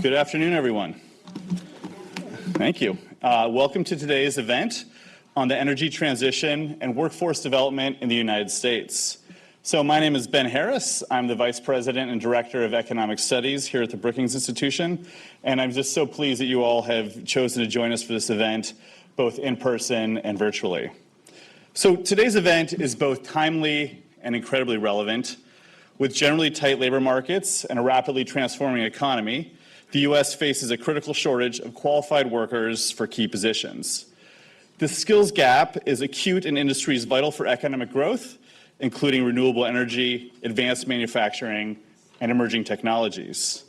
Good afternoon, everyone. Thank you. Welcome to today's event on the energy transition and workforce development in the United States. So my name is Ben Harris. I'm the Vice President and Director of Economic Studies here at the Brookings Institution, and I'm just so pleased that you all have chosen to join us for this event, both in person and virtually. So today's event is both timely and incredibly relevant. With generally tight labor markets and a rapidly transforming economy, the U.S. faces a critical shortage of qualified workers for key positions. The skills gap is acute in industries vital for economic growth, including renewable energy, advanced manufacturing, and emerging technologies.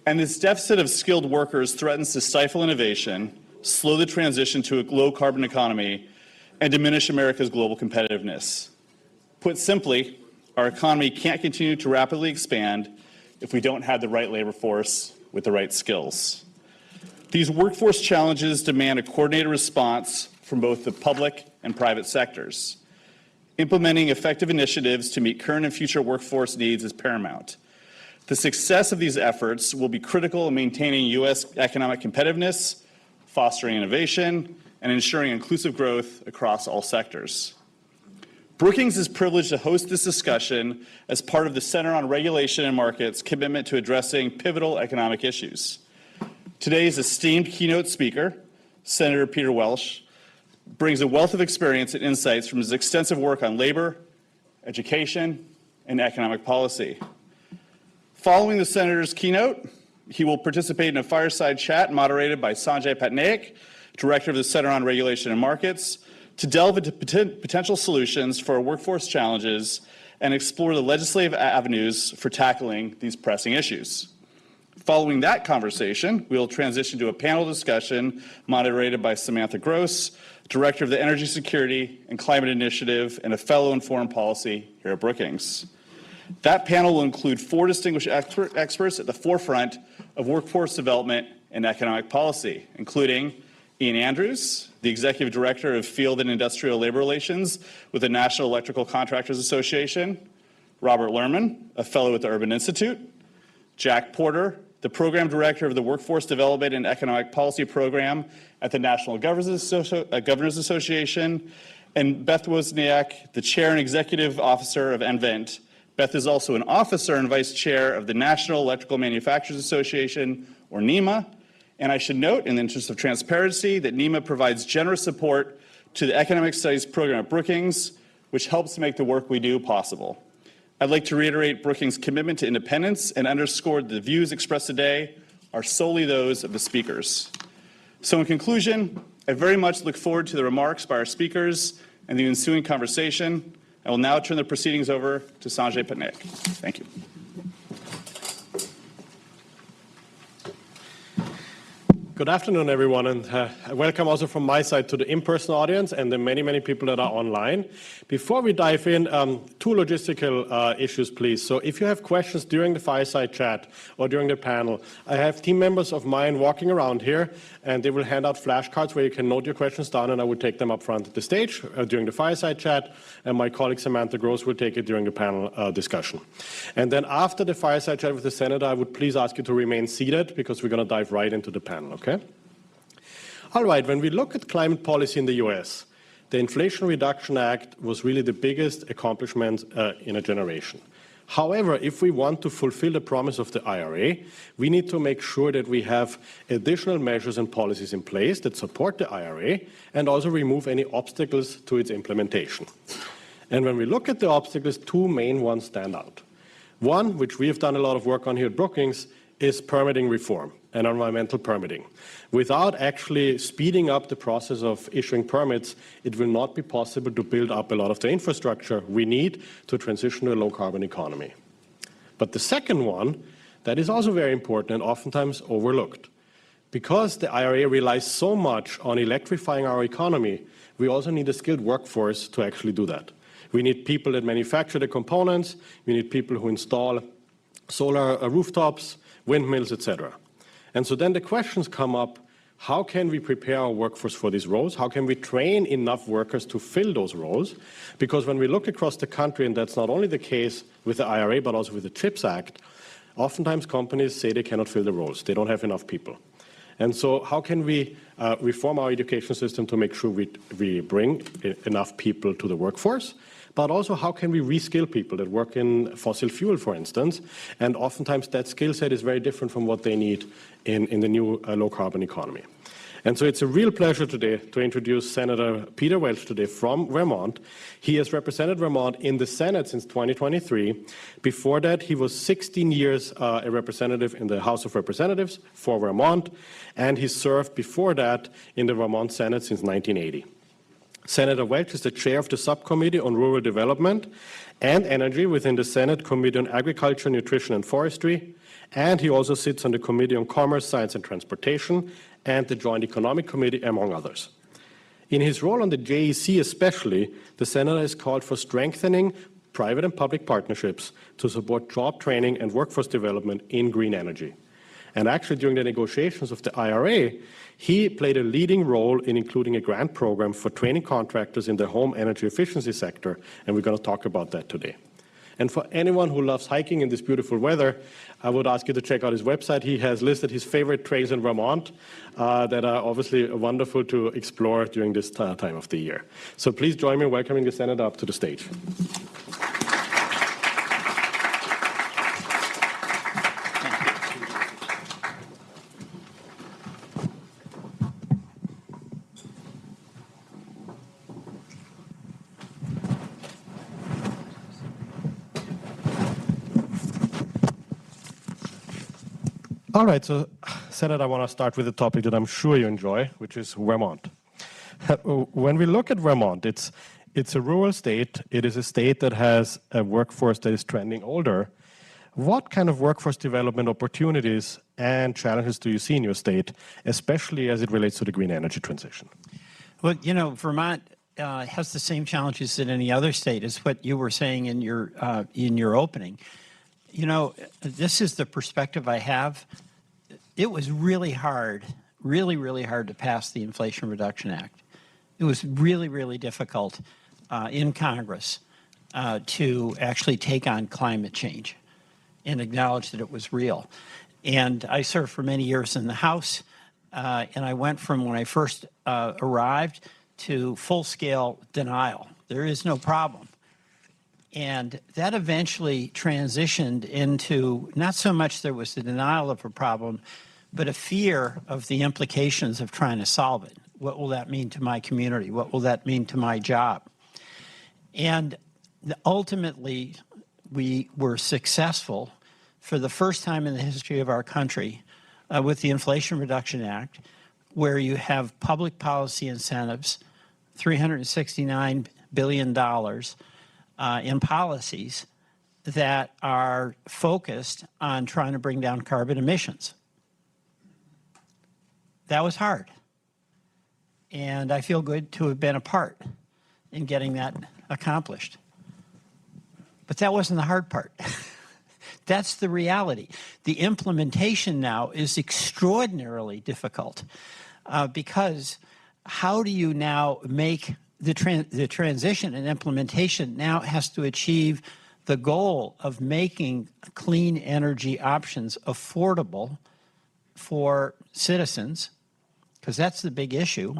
And this deficit of skilled workers threatens to stifle innovation, slow the transition to a low-carbon economy, and diminish America's global competitiveness. Put simply, our economy can't continue to rapidly expand if we don't have the right labor force with the right skills. These workforce challenges demand a coordinated response from both the public and private sectors. Implementing effective initiatives to meet current and future workforce needs is paramount. The success of these efforts will be critical in maintaining U.S. economic competitiveness, fostering innovation, and ensuring inclusive growth across all sectors. Brookings is privileged to host this discussion as part of the Center on Regulation and Markets' commitment to addressing pivotal economic issues. Today's esteemed keynote speaker, Senator Peter Welch, brings a wealth of experience and insights from his extensive work on labor, education, and economic policy. Following the Senator's keynote, he will participate in a fireside chat moderated by Sanjay Patnaik, Director of the Center on Regulation and Markets, to delve into potential solutions for our workforce challenges and explore the legislative avenues for tackling these pressing issues. Following that conversation, we will transition to a panel discussion moderated by Samantha Gross, Director of the Energy Security and Climate Initiative and a fellow in foreign policy here at Brookings. That panel will include 4 distinguished experts at the forefront of workforce development and economic policy, including Ian Andrews, the Executive Director of Field and Industrial Labor Relations with the National Electrical Contractors Association, Robert Lerman, a fellow at the Urban Institute, Jack Porter, the Program Director of the Workforce Development and Economic Policy Program at the National Governors Association, and Beth Wozniak, the Chair and Executive Officer of nVent. Beth is also an officer and Vice Chair of the National Electrical Manufacturers Association, or NEMA. And I should note, in the interest of transparency, that NEMA provides generous support to the Economic Studies program at Brookings, which helps make the work we do possible. I'd like to reiterate Brookings' commitment to independence and underscore that the views expressed today are solely those of the speakers. So in conclusion, I very much look forward to the remarks by our speakers and the ensuing conversation. I will now turn the proceedings over to Sanjay Patnaik. Thank you. Good afternoon, everyone, and welcome also from my side to the in-person audience and the many, many people that are online. Before we dive in, 2 logistical issues, please. So if you have questions during the fireside chat or during the panel, I have team members of mine walking around here, and they will hand out flashcards where you can note your questions down, and I will take them up front at the stage during the fireside chat, and my colleague Samantha Gross will take it during the panel discussion. And then after the fireside chat with the Senator, I would please ask you to remain seated because we're going to dive right into the panel, okay? All right, when we look at climate policy in the US, the Inflation Reduction Act was really the biggest accomplishment in a generation. However, if we want to fulfill the promise of the IRA, we need to make sure that we have additional measures and policies in place that support the IRA and also remove any obstacles to its implementation. And when we look at the obstacles, 2 main ones stand out. One, which we have done a lot of work on here at Brookings, is permitting reform and environmental permitting. Without actually speeding up the process of issuing permits, it will not be possible to build up a lot of the infrastructure we need to transition to a low-carbon economy. But the second one, that is also very important and oftentimes overlooked. Because the IRA relies so much on electrifying our economy, we also need a skilled workforce to actually do that. We need people that manufacture the components, we need people who install solar rooftops, windmills, etc. And so then the questions come up, how can we prepare our workforce for these roles? How can we train enough workers to fill those roles? Because when we look across the country, and that's not only the case with the IRA, but also with the CHIPS Act, oftentimes companies say they cannot fill the roles. They don't have enough people. And so how can we reform our education system to make sure we bring enough people to the workforce? But also, how can we reskill people that work in fossil fuel, for instance? And oftentimes that skill set is very different from what they need in the new low-carbon economy. And so it's a real pleasure today to introduce Senator Peter Welch today from Vermont. He has represented Vermont in the Senate since 2023. Before that, he was 16 years a representative in the House of Representatives for Vermont, and he served before that in the Vermont Senate since 1980. Senator Welch is the chair of the Subcommittee on Rural Development and Energy within the Senate Committee on Agriculture, Nutrition and Forestry, and he also sits on the Committee on Commerce, Science and Transportation and the Joint Economic Committee, among others. In his role on the JEC especially, the Senator has called for strengthening private and public partnerships to support job training and workforce development in green energy. And actually, during the negotiations of the IRA, he played a leading role in including a grant program for training contractors in the home energy efficiency sector, and we're going to talk about that today. And for anyone who loves hiking in this beautiful weather, I would ask you to check out his website. He has listed his favorite trails in Vermont that are obviously wonderful to explore during this time of the year. So please join me in welcoming the Senator up to the stage. All right, so Senator, I want to start with a topic that I'm sure you enjoy, which is Vermont. When we look at Vermont, it's a rural state. It is a state that has a workforce that is trending older. What kind of workforce development opportunities and challenges do you see in your state, especially as it relates to the green energy transition? Well, you know, Vermont has the same challenges that any other state, is what you were saying in your opening. You know, this is the perspective I have. It was really hard, really hard to pass the Inflation Reduction Act. It was really difficult in Congress to actually take on climate change and acknowledge that it was real. And I served for many years in the House, and I went from when I first arrived to full-scale denial. There is no problem. And that eventually transitioned into not so much there was the denial of a problem, but a fear of the implications of trying to solve it. What will that mean to my community? What will that mean to my job? And ultimately, we were successful for the first time in the history of our country with the Inflation Reduction Act, where you have public policy incentives, $369 billion in policies that are focused on trying to bring down carbon emissions. That was hard. And I feel good to have been a part in getting that accomplished. But that wasn't the hard part. That's the reality. The implementation now is extraordinarily difficult because how do you now make the transition and implementation now has to achieve the goal of making clean energy options affordable for citizens, because that's the big issue.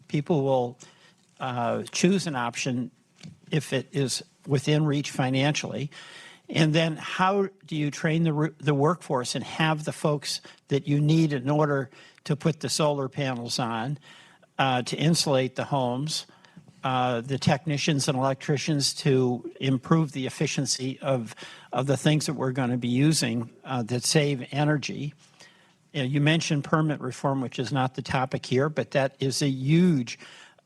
People will choose an option if it is within reach financially. And then how do you train the workforce and have the folks that you need in order to put the solar panels on, to insulate the homes, the technicians and electricians to improve the efficiency of the things that we're going to be using that save energy. You mentioned permit reform, which is not the topic here, but that is a huge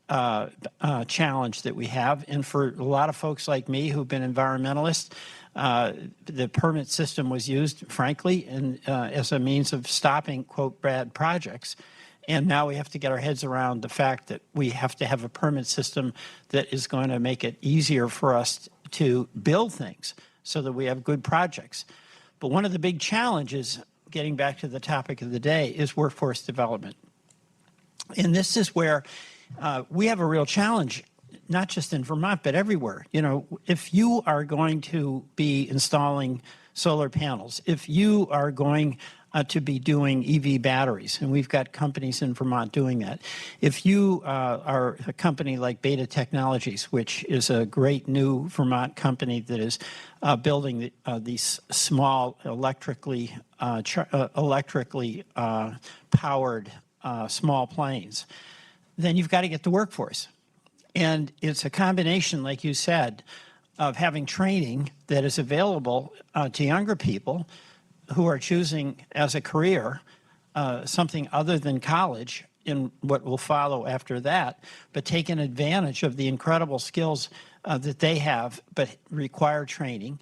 challenge that we have. And for a lot of folks like me who've been environmentalists, the permit system was used, frankly, as a means of stopping, quote, bad projects. And now we have to get our heads around the fact that we have to have a permit system that is going to make it easier for us to build things so that we have good projects. But one of the big challenges, getting back to the topic of the day, is workforce development. And this is where we have a real challenge, not just in Vermont, but everywhere. You know, if you are going to be installing solar panels, if you are going to be doing EV batteries, and we've got companies in Vermont doing that. If you are a company like Beta Technologies, which is a great new Vermont company that is building these small electrically powered small planes, then you've got to get the workforce. And it's a combination, like you said, of having training that is available to younger people who are choosing as a career something other than college in what will follow after that, but taking advantage of the incredible skills that they have, but require training.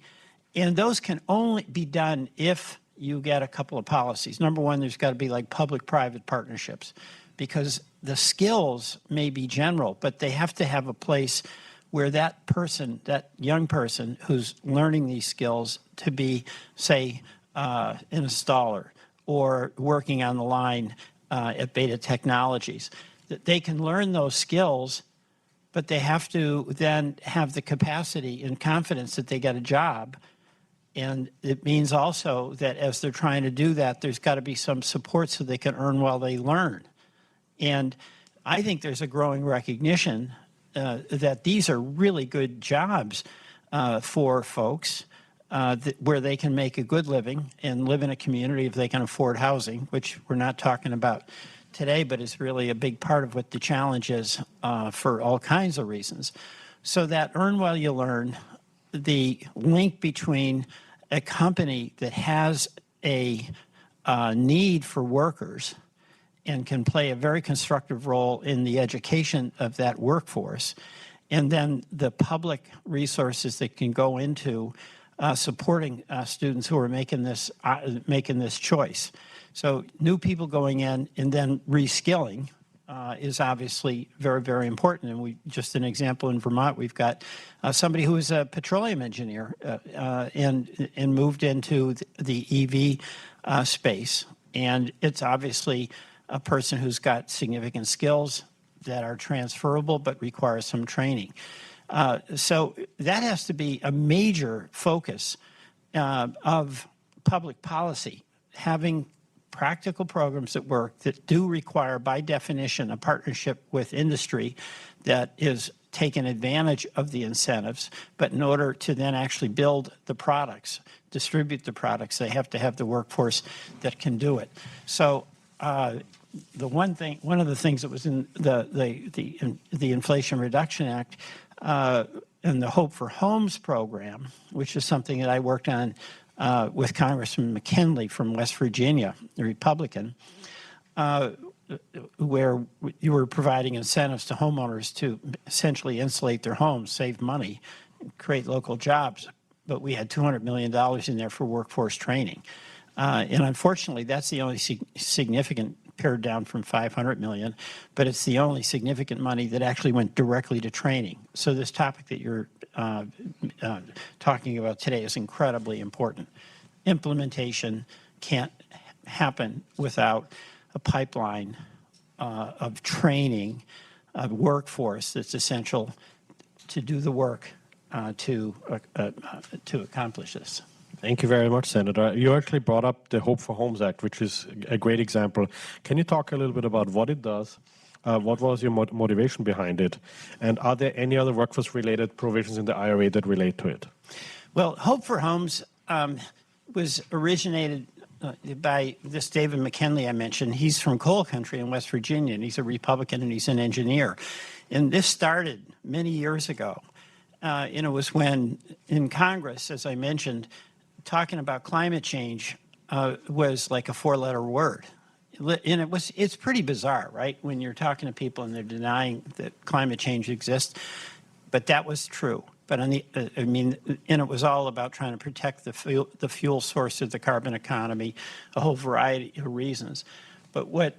And those can only be done if you get a couple of policies. Number one, there's got to be like public-private partnerships, because the skills may be general, but they have to have a place where that person, that young person who's learning these skills to be, say, an installer or working on the line at Beta Technologies, that they can learn those skills, but they have to then have the capacity and confidence that they get a job. And it means also that as they're trying to do that, there's got to be some support so they can earn while they learn. And I think there's a growing recognition that these are really good jobs for folks where they can make a good living and live in a community if they can afford housing, which we're not talking about today, but is really a big part of what the challenge is for all kinds of reasons. So that earn while you learn, the link between a company that has a need for workers and can play a very constructive role in the education of that workforce, and then the public resources that can go into supporting students who are making this choice. So new people going in and then reskilling is obviously very, very important. And we just an example in Vermont, we've got somebody who is a petroleum engineer and moved into the EV space. And it's obviously a person who's got significant skills that are transferable but require some training. So that has to be a major focus of public policy, having practical programs that work that do require, by definition, a partnership with industry that is taking advantage of the incentives, but in order to then actually build the products, distribute the products, they have to have the workforce that can do it. So one of the things that was in the Inflation Reduction Act and the Hope for Homes program, which is something that I worked on with Congressman McKinley from West Virginia, the Republican, where you were providing incentives to homeowners to essentially insulate their homes, save money, create local jobs. But we had $200 million in there for workforce training. And unfortunately, that's the only significant, pared down from $500 million, but it's the only significant money that actually went directly to training. So this topic that you're talking about today is incredibly important. Implementation can't happen without a pipeline of training, of workforce that's essential to do the work to accomplish this. Thank you very much, Senator. You actually brought up the Hope for Homes Act, which is a great example. Can you talk a little bit about what it does? What was your motivation behind it? And are there any other workforce-related provisions in the IRA that relate to it? Well, Hope for Homes was originated by this David McKinley I mentioned. He's from coal country in West Virginia, and he's a Republican, and he's an engineer. And this started many years ago. And it was when in Congress, as I mentioned, talking about climate change was like a four-letter word. And it's pretty bizarre, right? When you're talking to people and they're denying that climate change exists, but that was true. But and it was all about trying to protect the fuel source of the carbon economy, a whole variety of reasons. But what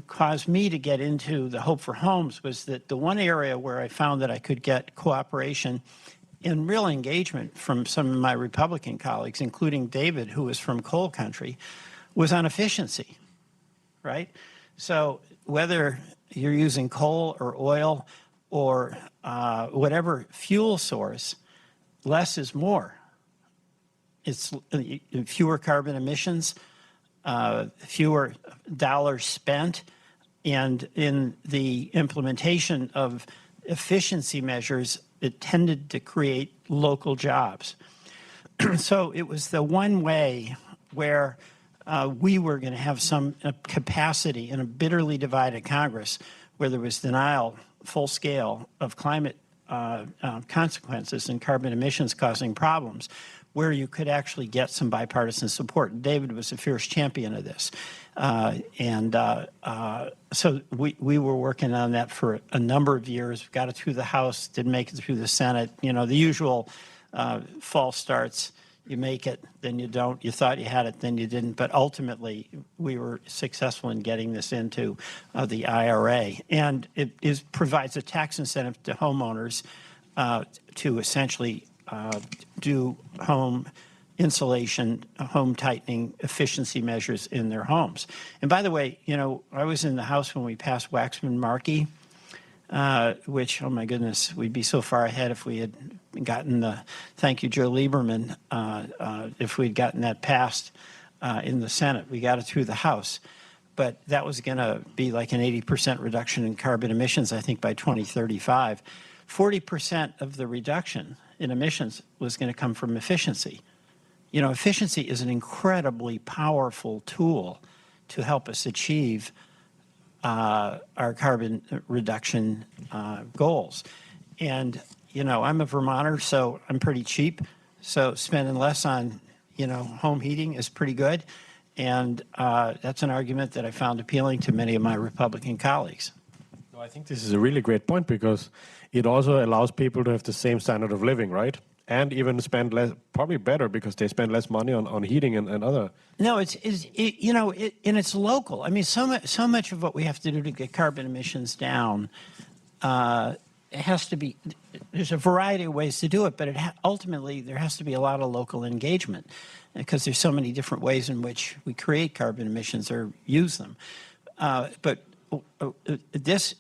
caused me to get into the Hope for Homes was that the one area where I found that I could get cooperation and real engagement from some of my Republican colleagues, including David, who was from coal country, was on efficiency, right? So whether you're using coal or oil or whatever fuel source, less is more. It's fewer carbon emissions, fewer dollars spent, and in the implementation of efficiency measures, it tended to create local jobs. So it was the one way where we were going to have some capacity in a bitterly divided Congress where there was denial, full scale, of climate consequences and carbon emissions causing problems, where you could actually get some bipartisan support. David was a fierce champion of this. So we were working on that for a number of years, got it through the House, didn't make it through the Senate. You know, the usual false starts. You make it, then you don't. You thought you had it, then you didn't. But ultimately, we were successful in getting this into the IRA. And it provides a tax incentive to homeowners to essentially do home insulation, home tightening efficiency measures in their homes. And by the way, you know, I was in the House when we passed Waxman-Markey, which, oh my goodness, we'd be so far ahead if we had gotten the, thank you, Joe Lieberman, if we'd gotten that passed in the Senate. We got it through the House. But that was going to be like an 80% reduction in carbon emissions, I think, by 2035. 40% of the reduction in emissions was going to come from efficiency. You know, efficiency is an incredibly powerful tool to help us achieve our carbon reduction goals. And, you know, I'm a Vermonter, so I'm pretty cheap. So spending less on, you know, home heating is pretty good. And that's an argument that I found appealing to many of my Republican colleagues. No, I think this is a really great point because it also allows people to have the same standard of living, right? And even spend less, probably better because they spend less money on heating and other. No, and it's local. I mean, so much of what we have to do to get carbon emissions down, it has to be, there's a variety of ways to do it, but ultimately there has to be a lot of local engagement because there's so many different ways in which we create carbon emissions or use them. But this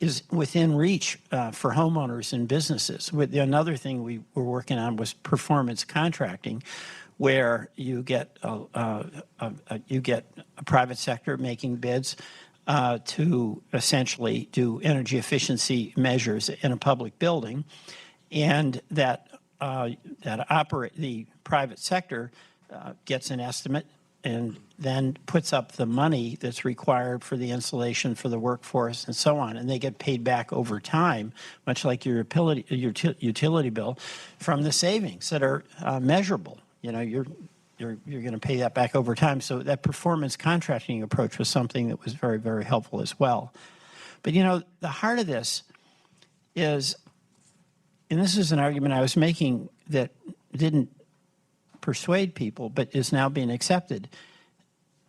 is within reach for homeowners and businesses. Another thing we were working on was performance contracting, where you get a private sector making bids to essentially do energy efficiency measures in a public building, and the private sector gets an estimate and then puts up the money that's required for the installation for the workforce and so on. And they get paid back over time, much like your utility bill, from the savings that are measurable. You know, you're going to pay that back over time. So that performance contracting approach was something that was very, very helpful as well. But, you know, the heart of this is, and this is an argument I was making that didn't persuade people, but is now being accepted.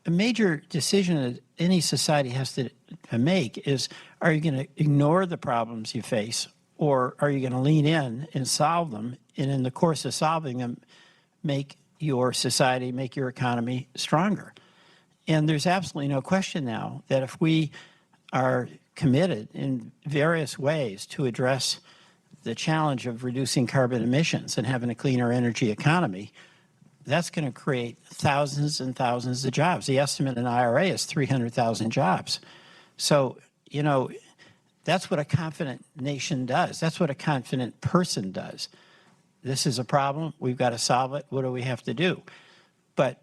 A major decision that any society has to make is, are you going to ignore the problems you face, or are you going to lean in and solve them, and in the course of solving them, make your society, make your economy stronger? And there's absolutely no question now that if we are committed in various ways to address the challenge of reducing carbon emissions and having a cleaner energy economy, that's going to create thousands and thousands of jobs. The estimate in IRA is 300,000 jobs. So, you know, that's what a confident nation does. That's what a confident person does. This is a problem. We've got to solve it. What do we have to do? But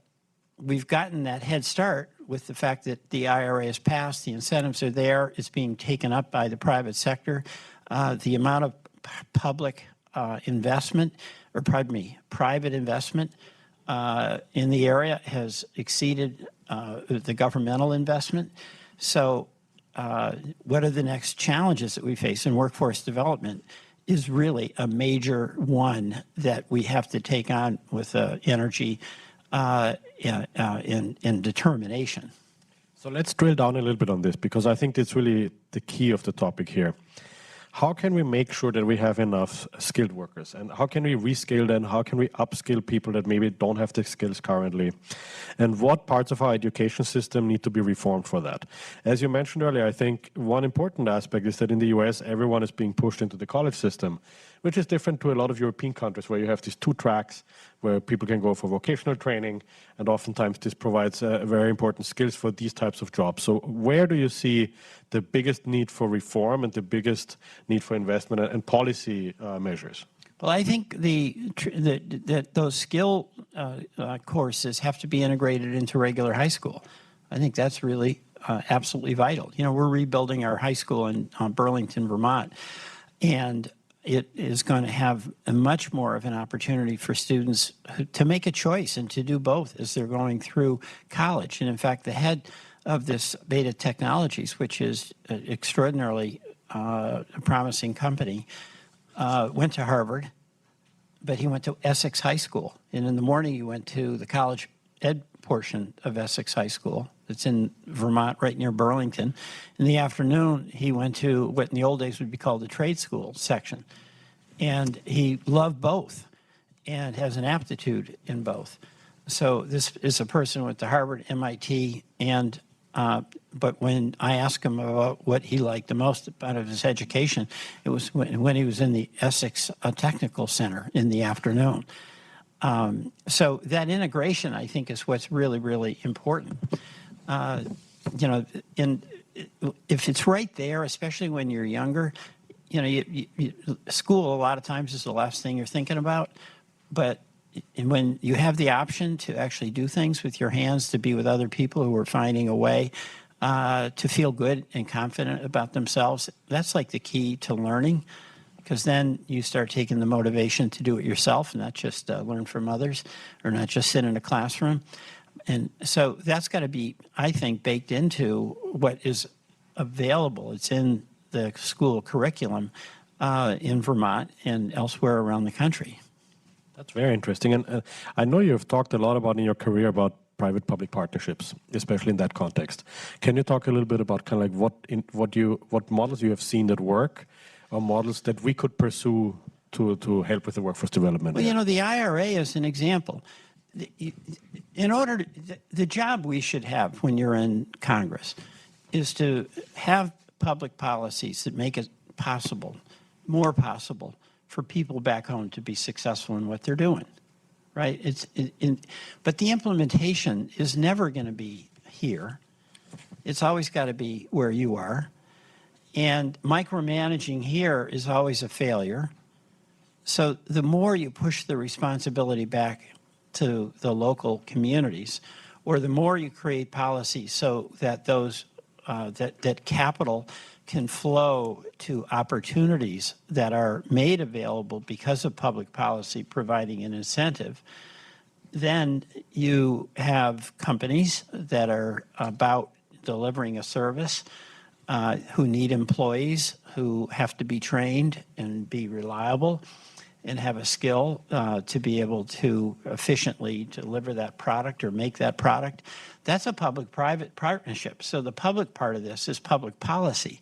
we've gotten that head start with the fact that the IRA is passed, the incentives are there, it's being taken up by the private sector. The amount of public investment, or pardon me, private investment in the area has exceeded the governmental investment. So what are the next challenges that we face in workforce development is really a major one that we have to take on with energy and determination. So let's drill down a little bit on this, because I think it's really the key of the topic here. How can we make sure that we have enough skilled workers? And how can we rescale them? How can we upskill people that maybe don't have the skills currently? And what parts of our education system need to be reformed for that? As you mentioned earlier, I think one important aspect is that in the US, everyone is being pushed into the college system, which is different to a lot of European countries where you have these 2 tracks where people can go for vocational training, and oftentimes this provides very important skills for these types of jobs. So where do you see the biggest need for reform and the biggest need for investment and policy measures? Well, I think that those skill courses have to be integrated into regular high school. I think that's really absolutely vital. You know, we're rebuilding our high school in Burlington, Vermont, and it is going to have a much more of an opportunity for students to make a choice and to do both as they're going through college. And in fact, the head of this Beta Technologies, which is an extraordinarily promising company, went to Harvard, but he went to Essex High School. And in the morning, he went to the college ed portion of Essex High School. It's in Vermont, right near Burlington. In the afternoon, he went to what in the old days would be called the trade school section. And he loved both and has an aptitude in both. So this is a person who went to Harvard, MIT, and but when I asked him about what he liked the most out of his education, it was when he was in the Essex Technical Center in the afternoon. So that integration, I think, is what's really, really important. You know, if it's right there, especially when you're younger, you know, school a lot of times is the last thing you're thinking about. But when you have the option to actually do things with your hands, to be with other people who are finding a way to feel good and confident about themselves, that's like the key to learning. Because then you start taking the motivation to do it yourself, and not just learn from others, or not just sit in a classroom. And so that's got to be, I think, baked into what is available. It's in the school curriculum in Vermont and elsewhere around the country. That's very interesting. And I know you've talked a lot about in your career about private-public partnerships, especially in that context. Can you talk a little bit about kind of like what models you have seen that work, or models that we could pursue to help with the workforce development? Well, you know, the IRA is an example. In order to, the job we should have when you're in Congress is to have public policies that make it possible, more possible, for people back home to be successful in what they're doing, right? But the implementation is never going to be here. It's always got to be where you are. And micromanaging here is always a failure. So the more you push the responsibility back to the local communities, or the more you create policies so that those that capital can flow to opportunities that are made available because of public policy providing an incentive, then you have companies that are about delivering a service, who need employees who have to be trained and be reliable and have a skill to be able to efficiently deliver that product or make that product. That's a public-private partnership. So the public part of this is public policy.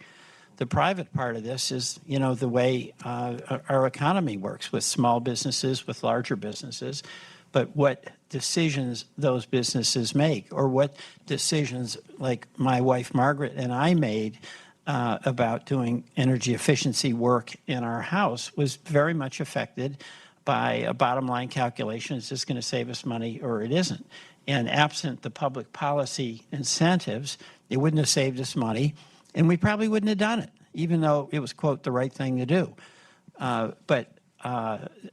The private part of this is, you know, the way our economy works with small businesses, with larger businesses, but what decisions those businesses make, or what decisions like my wife Margaret and I made about doing energy efficiency work in our house was very much affected by a bottom line calculation. Is this going to save us money or it isn't? And absent the public policy incentives, it wouldn't have saved us money, and we probably wouldn't have done it, even though it was, quote, the right thing to do.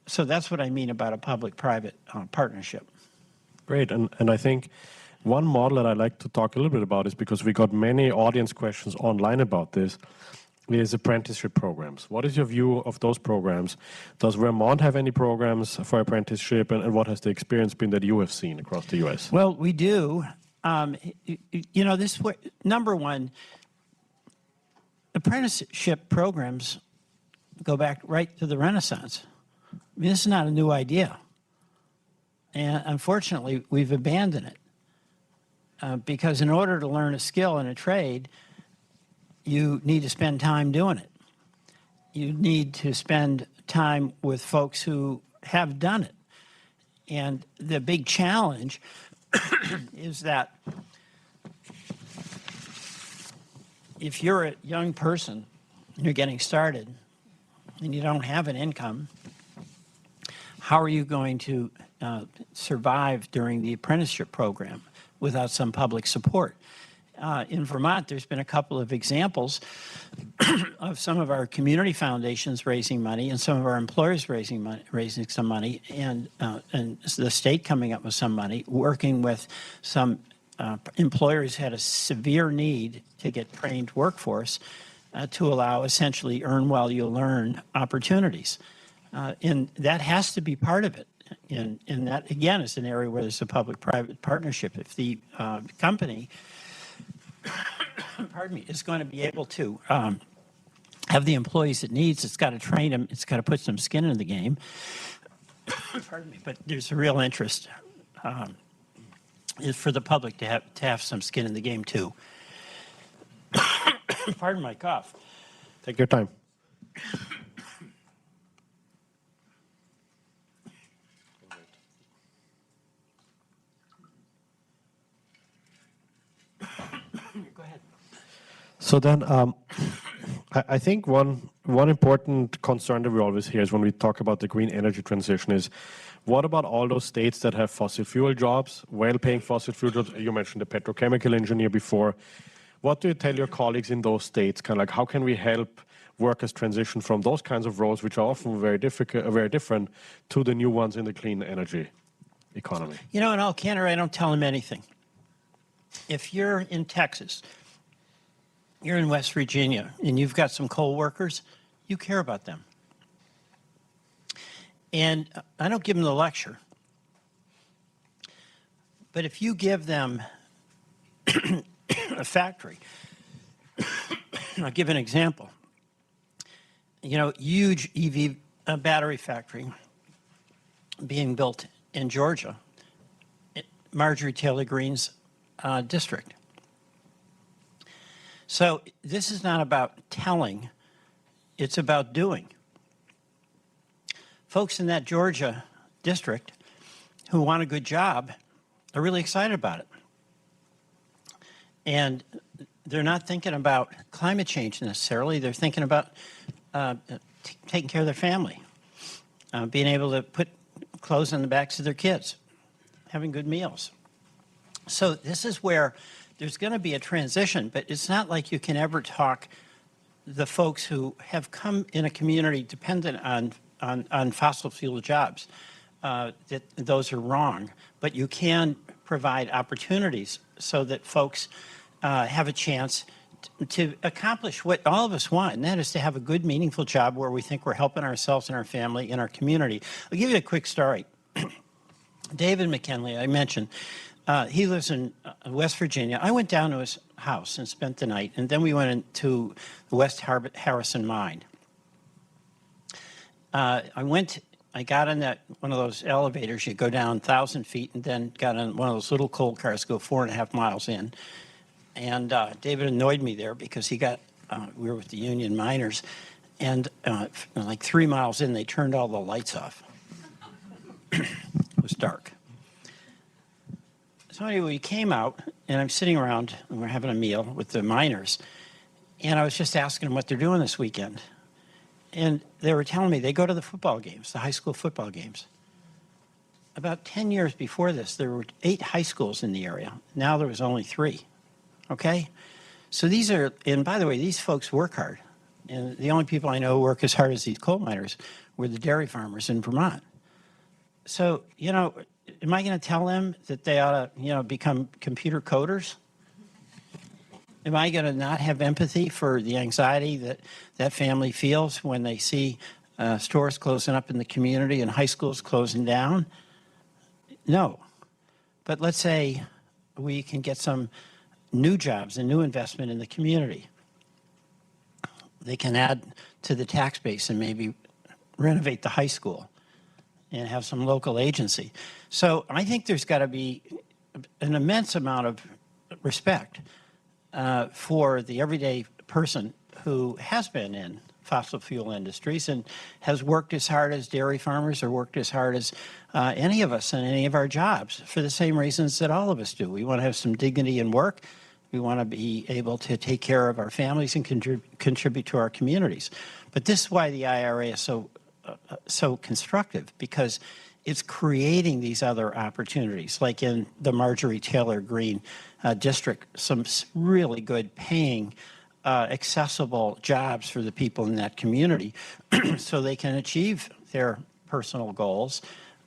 So that's what I mean about a public-private partnership. Great, and I think one model that I'd like to talk a little bit about is, because we got many audience questions online about this, is apprenticeship programs. What is your view of those programs? Does Vermont have any programs for apprenticeship, and what has the experience been that you have seen across the U.S.? Well, we do. You know, number one, apprenticeship programs go back right to the Renaissance. I mean, this is not a new idea. And unfortunately, we've abandoned it. Because in order to learn a skill in a trade, you need to spend time doing it. You need to spend time with folks who have done it. And the big challenge is that if you're a young person, you're getting started, and you don't have an income, how are you going to survive during the apprenticeship program without some public support? In Vermont, there's been a couple of examples of some of our community foundations raising money and some of our employers raising some money, and the state coming up with some money, working with some employers who had a severe need to get trained workforce to allow essentially earn while you learn opportunities. And that has to be part of it. And that, again, is an area where there's a public-private partnership. If the company pardon me, is going to be able to have the employees it needs, it's got to train them, it's got to put some skin in the game. Pardon me, but there's a real interest is for the public to have some skin in the game too. Pardon my cough. Take your time. Go ahead. So then, I think one important concern that we always hear is when we talk about the green energy transition is, what about all those states that have fossil fuel jobs, well-paying fossil fuel jobs? You mentioned the petrochemical engineer before. What do you tell your colleagues in those states? Kind of like, how can we help workers transition from those kinds of roles, which are often very different, to the new ones in the clean energy economy? You know, in all candor, I don't tell them anything. If you're in Texas, you're in West Virginia, and you've got some coal workers, you care about them. And I don't give them the lecture. But if you give them a factory, I'll give an example. You know, huge EV battery factory being built in Georgia, Marjorie Taylor Greene's district. So this is not about telling, it's about doing. Folks in that Georgia district who want a good job are really excited about it. And they're not thinking about climate change necessarily, they're thinking about taking care of their family, being able to put clothes on the backs of their kids, having good meals. So this is where there's going to be a transition, but it's not like you can ever talk the folks who have come in a community dependent on fossil fuel jobs, that those are wrong. But you can provide opportunities so that folks have a chance to accomplish what all of us want, and that is to have a good, meaningful job where we think we're helping ourselves and our family and our community. I'll give you a quick story. David McKinley, I mentioned, he lives in West Virginia. I went down to his house and spent the night, and then we went into the West Harrison mine. I got on one of those elevators. You go down 1,000 feet and then got on one of those little coal cars, go 4.5 miles in. And David annoyed me there because we were with the union miners, and like 3 miles in, they turned all the lights off. It was dark. So anyway, we came out, and I'm sitting around, and we're having a meal with the miners, and I was just asking them what they're doing this weekend. And they were telling me they go to the football games, the high school football games. About 10 years before this, there were 8 high schools in the area. Now there was only 3, okay? So and by the way, these folks work hard. And the only people I know who work as hard as these coal miners were the dairy farmers in Vermont. So, you know, am I going to tell them that they ought to, become computer coders? Am I going to not have empathy for the anxiety that that family feels when they see stores closing up in the community and high schools closing down? No. But let's say we can get some new jobs and new investment in the community. They can add to the tax base and maybe renovate the high school and have some local agency. So I think there's got to be an immense amount of respect for the everyday person who has been in fossil fuel industries and has worked as hard as dairy farmers or worked as hard as any of us in any of our jobs for the same reasons that all of us do. We want to have some dignity in work. We want to be able to take care of our families and contribute to our communities. But this is why the IRA is so constructive, because it's creating these other opportunities, like in the Marjorie Taylor Greene district, some really good paying, accessible jobs for the people in that community so they can achieve their personal goals,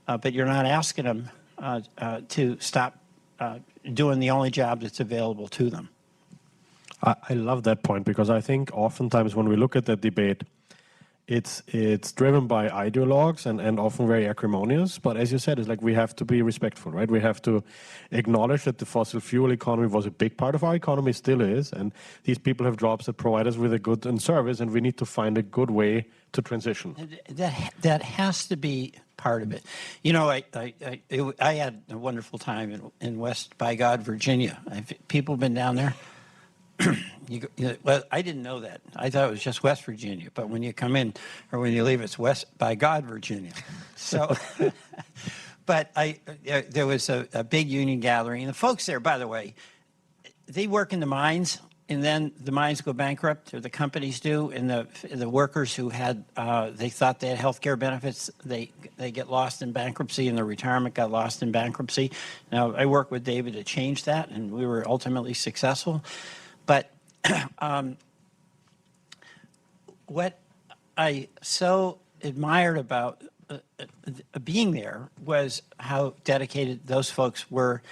but you're not asking them to stop doing the only job that's available to them. I love that point, because I think oftentimes when we look at that debate, it's driven by ideologues and often very acrimonious. But as you said, it's like we have to be respectful, right? We have to acknowledge that the fossil fuel economy was a big part of our economy, still is, and these people have jobs that provide us with a good and service, and we need to find a good way to transition. That has to be part of it. You know, I had a wonderful time in West by God, Virginia. People been down there? Well, I didn't know that. I thought it was just West Virginia. But when you come in or when you leave, it's West by God, Virginia. So, but there was a big union gathering. And the folks there, by the way, they work in the mines, and then the mines go bankrupt, or the companies do, and the workers who had, they thought they had health care benefits, they get lost in bankruptcy, and their retirement got lost in bankruptcy. Now, I worked with David to change that, and we were ultimately successful. But what I so admired about being there was how dedicated those folks were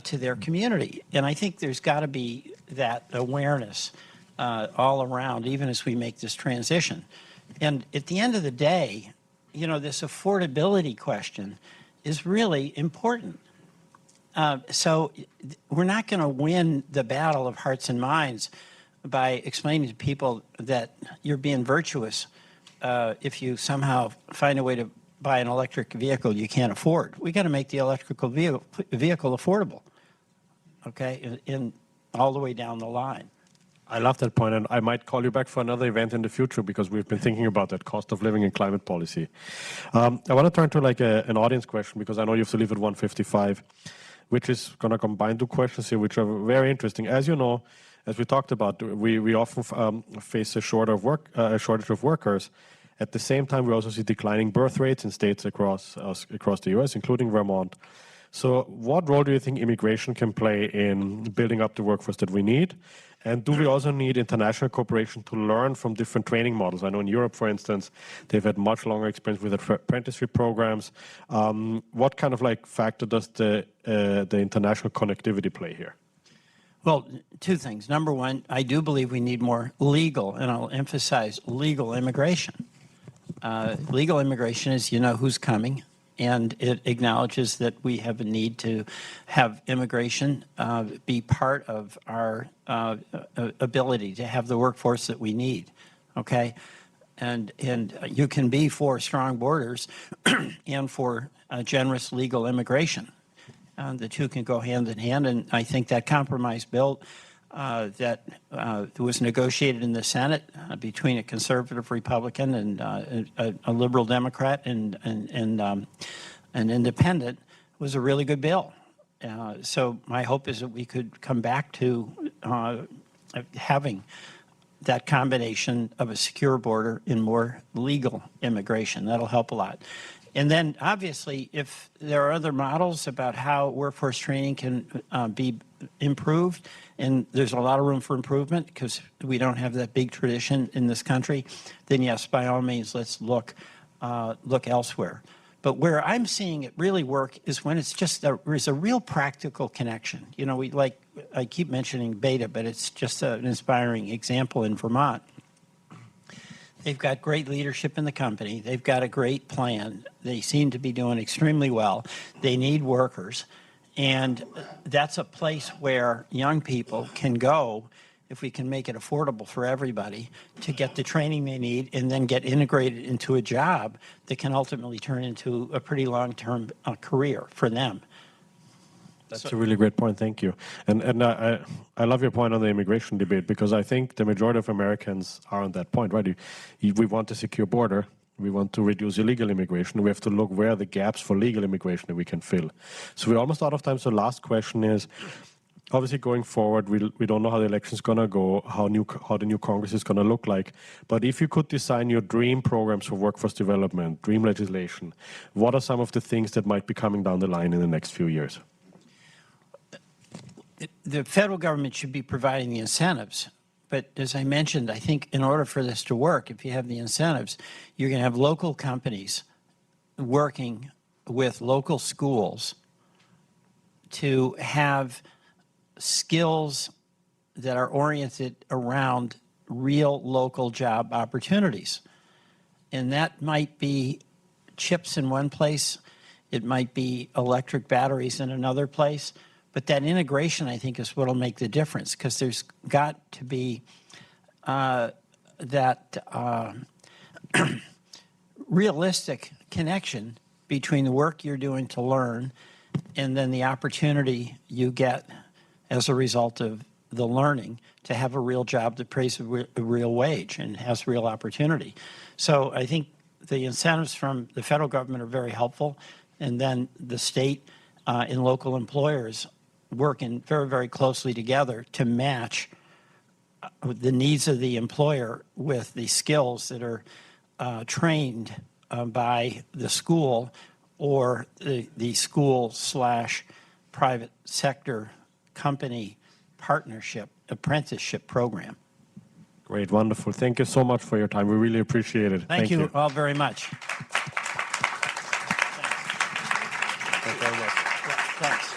to their community. And I think there's got to be that awareness all around, even as we make this transition. And at the end of the day, you know, this affordability question is really important. So we're not going to win the battle of hearts and minds by explaining to people that you're being virtuous if you somehow find a way to buy an electric vehicle you can't afford. We got to make the electrical vehicle affordable, okay, in all the way down the line. I love that point, and I might call you back for another event in the future, because we've been thinking about that cost of living and climate policy. I want to turn to like an audience question, because I know you have to leave at 1:55. Which is going to combine two questions here, which are very interesting. As you know, as we talked about, we often face a shortage of workers. At the same time, we also see declining birth rates in states across the U.S., including Vermont. So what role do you think immigration can play in building up the workforce that we need? And do we also need international cooperation to learn from different training models? I know in Europe, for instance, they've had much longer experience with apprenticeship programs. What kind of like factor does the international connectivity play here? Well, two things. Number one, I do believe we need more legal, and I'll emphasize legal immigration. Legal immigration is, you know, who's coming, and it acknowledges that we have a need to have immigration be part of our ability to have the workforce that we need, okay? And you can be for strong borders and for generous legal immigration. The two can go hand in hand, and I think that compromise bill that was negotiated in the Senate between a conservative Republican and a liberal Democrat and an independent was a really good bill. So my hope is that we could come back to having that combination of a secure border and more legal immigration. That'll help a lot. And then, obviously, if there are other models about how workforce training can be improved, and there's a lot of room for improvement because we don't have that big tradition in this country, then yes, by all means, let's look elsewhere. But where I'm seeing it really work is when it's just there's a real practical connection. You know, I keep mentioning Beta, but it's just an inspiring example in Vermont. They've got great leadership in the company. They've got a great plan. They seem to be doing extremely well. They need workers. And that's a place where young people can go, if we can make it affordable for everybody, to get the training they need and then get integrated into a job that can ultimately turn into a pretty long-term career for them. That's a really great point. Thank you. And I love your point on the immigration debate, because I think the majority of Americans are on that point, right? We want a secure border. We want to reduce illegal immigration. We have to look where are the gaps for legal immigration that we can fill. So we're almost out of time. So last question is, obviously going forward, we don't know how the election's going to go, how the new Congress is going to look like. But if you could design your dream programs for workforce development, dream legislation, what are some of the things that might be coming down the line in the next few years? The federal government should be providing the incentives. But as I mentioned, I think in order for this to work, if you have the incentives, you're going to have local companies working with local schools to have skills that are oriented around real local job opportunities. And that might be chips in one place, it might be electric batteries in another place, but that integration, I think, is what will make the difference, because there's got to be that realistic connection between the work you're doing to learn and then the opportunity you get as a result of the learning to have a real job that pays a real wage and has real opportunity. So I think the incentives from the federal government are very helpful, and then the state and local employers working very, very closely together to match the needs of the employer with the skills that are trained by the school or the school/private sector company partnership apprenticeship program. Great, wonderful. Thank you so much for your time. We really appreciate it. Thank you all very much. Thanks.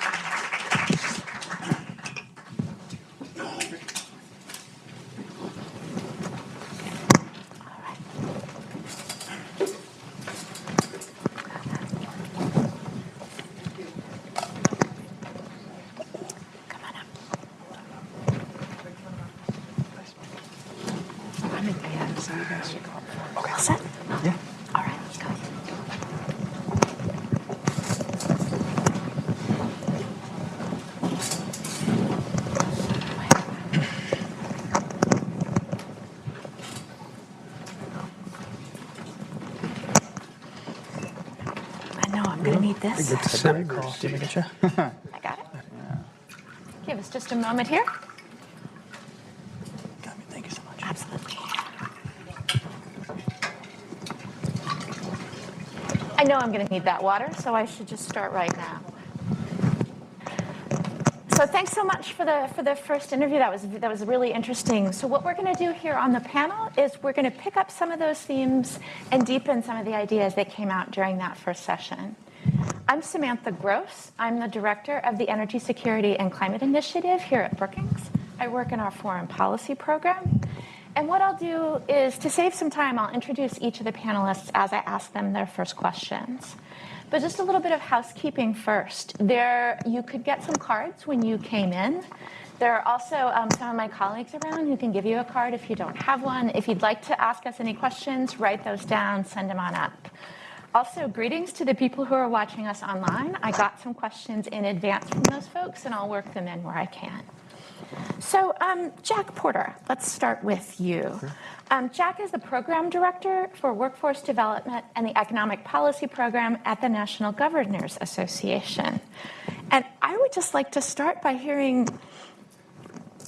This. Did we get you? I got it. Yeah. Give us just a moment here. Got me. Thank you so much. Absolutely. I know I'm going to need that water, so I should just start right now. So thanks so much for the first interview. That was really interesting. So what we're going to do here on the panel is we're going to pick up some of those themes and deepen some of the ideas that came out during that first session. I'm Samantha Gross. I'm the director of the Energy Security and Climate Initiative here at Brookings. I work in our foreign policy program. And what I'll do is, to save some time, I'll introduce each of the panelists as I ask them their first questions. But just a little bit of housekeeping first. You could get some cards when you came in. There are also some of my colleagues around who can give you a card if you don't have one. If you'd like to ask us any questions, write those down, send them on up. Also, greetings to the people who are watching us online. I got some questions in advance from those folks, and I'll work them in where I can. So, Jack Porter, let's start with you. Jack is the program director for workforce development and the economic policy program at the National Governors Association. And I would just like to start by hearing,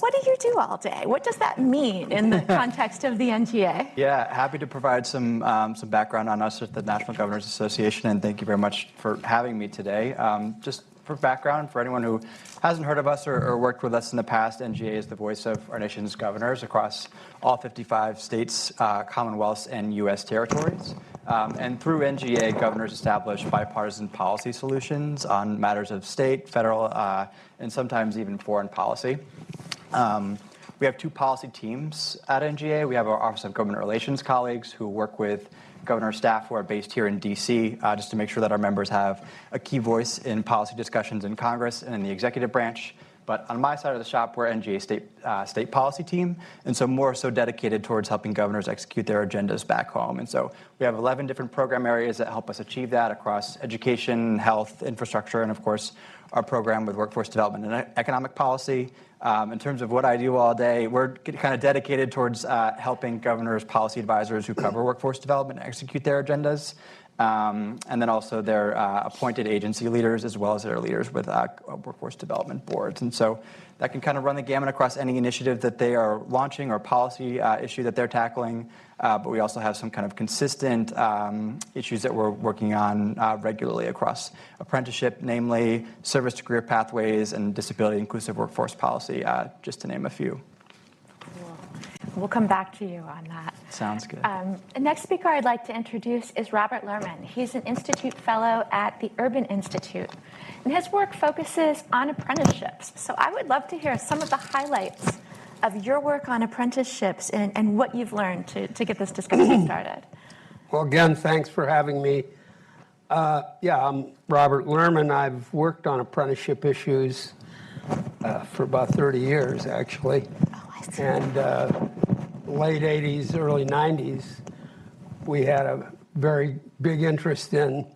what do you do all day? What does that mean in the context of the NGA? Yeah, happy to provide some background on us at the National Governors Association, and thank you very much for having me today. Just for background, for anyone who hasn't heard of us or worked with us in the past, NGA is the voice of our nation's governors across all 55 states, commonwealths, and U.S. territories. And through NGA, governors establish bipartisan policy solutions on matters of state, federal, and sometimes even foreign policy. We have two policy teams at NGA. We have our Office of Government Relations colleagues who work with governor staff who are based here in D.C. Just to make sure that our members have a key voice in policy discussions in Congress and in the executive branch. But on my side of the shop, we're NGA state policy team, and so more so dedicated towards helping governors execute their agendas back home. And so we have 11 different program areas that help us achieve that across education, health, infrastructure, and of course, our program with workforce development and economic policy. In terms of what I do all day, we're kind of dedicated towards helping governors, policy advisors who cover workforce development execute their agendas. and then also their appointed agency leaders, as well as their leaders with workforce development boards. And so that can kind of run the gamut across any initiative that they are launching or policy issue that they're tackling. But we also have some kind of consistent issues that we're working on regularly across apprenticeship, namely service to career pathways and disability inclusive workforce policy, just to name a few. We'll come back to you on that. Sounds good. The next speaker I'd like to introduce is Robert Lerman. He's an Institute Fellow at the Urban Institute, and his work focuses on apprenticeships. So I would love to hear some of the highlights of your work on apprenticeships and what you've learned to get this discussion started. Well, again, thanks for having me. I'm Robert Lerman. I've worked on apprenticeship issues for about 30 years, actually. Oh, I see. And late 80s, early 90s, we had a very big interest in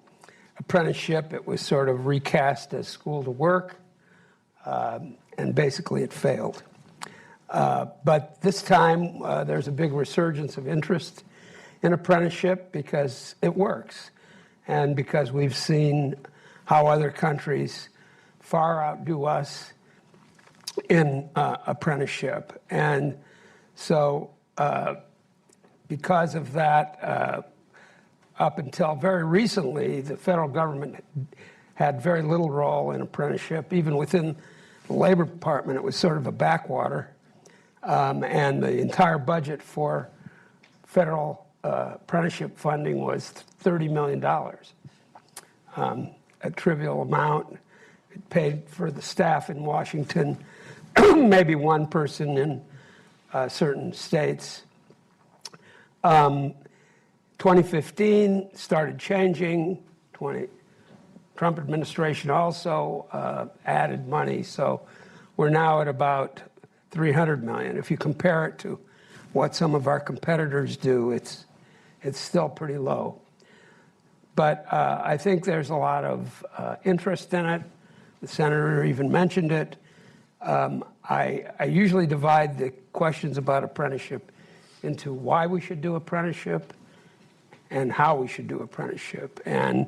apprenticeship. It was sort of recast as school to work, and basically it failed. But this time, there's a big resurgence of interest in apprenticeship because it works, and because we've seen how other countries far outdo us in apprenticeship. And so because of that, up until very recently, the federal government had very little role in apprenticeship. Even within the Labor Department, it was sort of a backwater. And the entire budget for federal apprenticeship funding was $30 million. A trivial amount. It paid for the staff in Washington, maybe one person in certain states. 2015 started changing. Trump administration also added money, so we're now at about $300 million. If you compare it to what some of our competitors do, it's still pretty low. But I think there's a lot of interest in it. The senator even mentioned it. I usually divide the questions about apprenticeship into why we should do apprenticeship and how we should do apprenticeship. And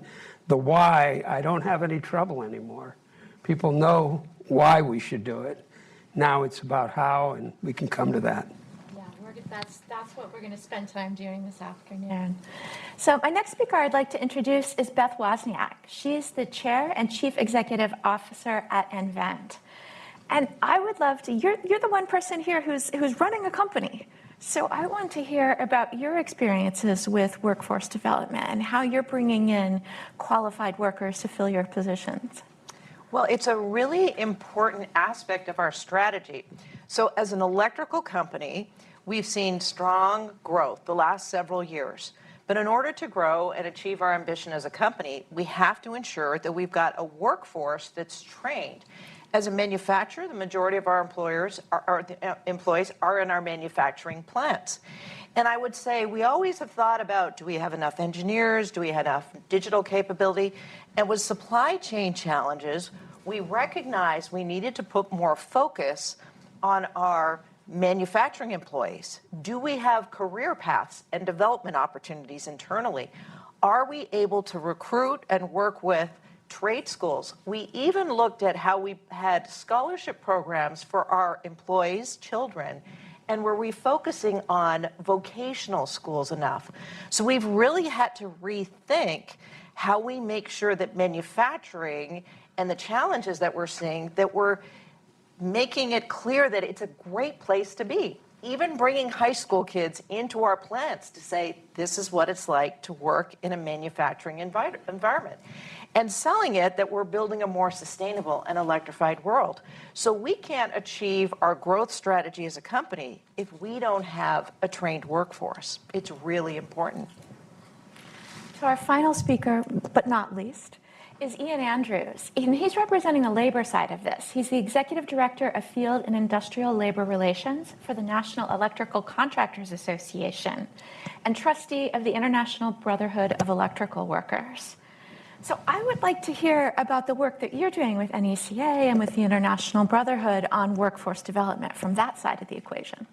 the why, I don't have any trouble anymore. People know why we should do it. Now it's about how, and we can come to that. Yeah, that's what we're going to spend time doing this afternoon. So my next speaker I'd like to introduce is Beth Wozniak. She's the Chair and Chief Executive Officer at nVent. And I would love to, you're the one person here who's running a company. So I want to hear about your experiences with workforce development and how you're bringing in qualified workers to fill your positions. Well, it's a really important aspect of our strategy. So as an electrical company, we've seen strong growth the last several years. But in order to grow and achieve our ambition as a company, we have to ensure that we've got a workforce that's trained. As a manufacturer, the majority of our employees are in our manufacturing plants. And I would say we always have thought about, do we have enough engineers? Do we have enough digital capability? And with supply chain challenges, we recognized we needed to put more focus on our manufacturing employees. Do we have career paths and development opportunities internally? Are we able to recruit and work with trade schools? We even looked at how we had scholarship programs for our employees' children, and were we focusing on vocational schools enough? So we've really had to rethink how we make sure that manufacturing and the challenges that we're seeing, that we're making it clear that it's a great place to be. Even bringing high school kids into our plants to say, this is what it's like to work in a manufacturing environment. And selling it that we're building a more sustainable and electrified world. So we can't achieve our growth strategy as a company if we don't have a trained workforce. It's really important. So our final speaker, but not least, is Ian Andrews. And he's representing the labor side of this. He's the Executive Director of Field and Industrial Labor Relations for the National Electrical Contractors Association and trustee of the International Brotherhood of Electrical Workers. So I would like to hear about the work that you're doing with NECA and with the International Brotherhood on workforce development from that side of the equation.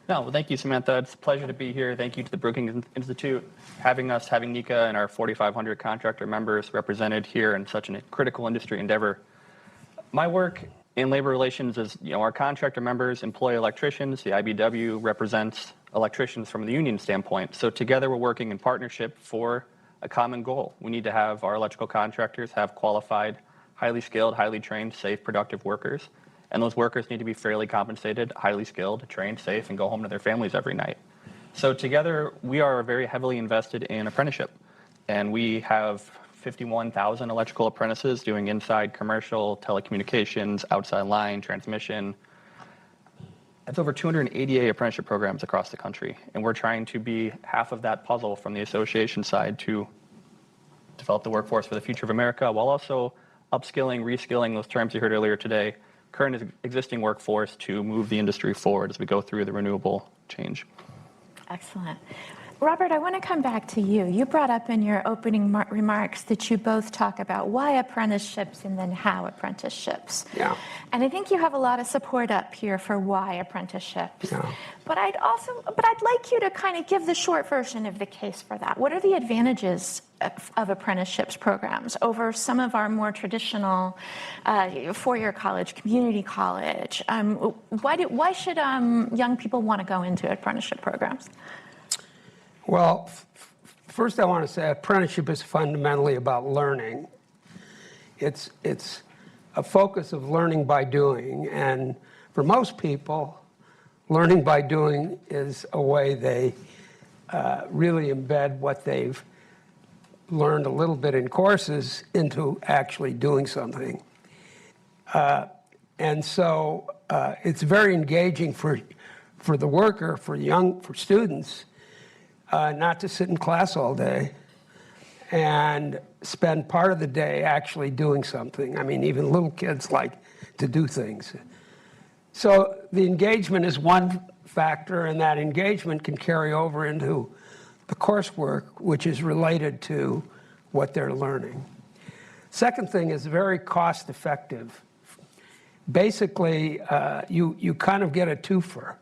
No, well, thank you, Samantha. It's a pleasure to be here. Thank you to the Brookings Institute having Nika and our 4,500 contractor members represented here in such a critical industry endeavor. My work in labor relations is, our contractor members employ electricians. The IBW represents electricians from the union standpoint. So together we're working in partnership for a common goal. We need to have our electrical contractors have qualified, highly skilled, highly trained, safe, productive workers. And those workers need to be fairly compensated, highly skilled, trained, safe, and go home to their families every night. So together, we are very heavily invested in apprenticeship. And we have 51,000 electrical apprentices doing inside commercial, telecommunications, outside line, transmission. That's over 288 apprenticeship programs across the country. And we're trying to be half of that puzzle from the association side to develop the workforce for the future of America, while also upskilling, reskilling, those terms you heard earlier today, current existing workforce to move the industry forward as we go through the renewable change. Excellent. Robert, I want to come back to you. You brought up in your opening remarks that you both talk about why apprenticeships and then how apprenticeships. Yeah. And I think you have a lot of support up here for why apprenticeships. Yeah. But I'd like you to kind of give the short version of the case for that. What are the advantages of apprenticeships programs over some of our more traditional four-year college, community college? Why should young people want to go into apprenticeship programs? Well, first I want to say apprenticeship is fundamentally about learning. It's a focus of learning by doing, and for most people, learning by doing is a way they really embed what they've learned a little bit in courses into actually doing something. And so it's very engaging for the worker, for students, not to sit in class all day and spend part of the day actually doing something. I mean, even little kids like to do things. So the engagement is one factor, and that engagement can carry over into the coursework, which is related to what they're learning. Second thing is very cost effective. Basically, you kind of get a twofer,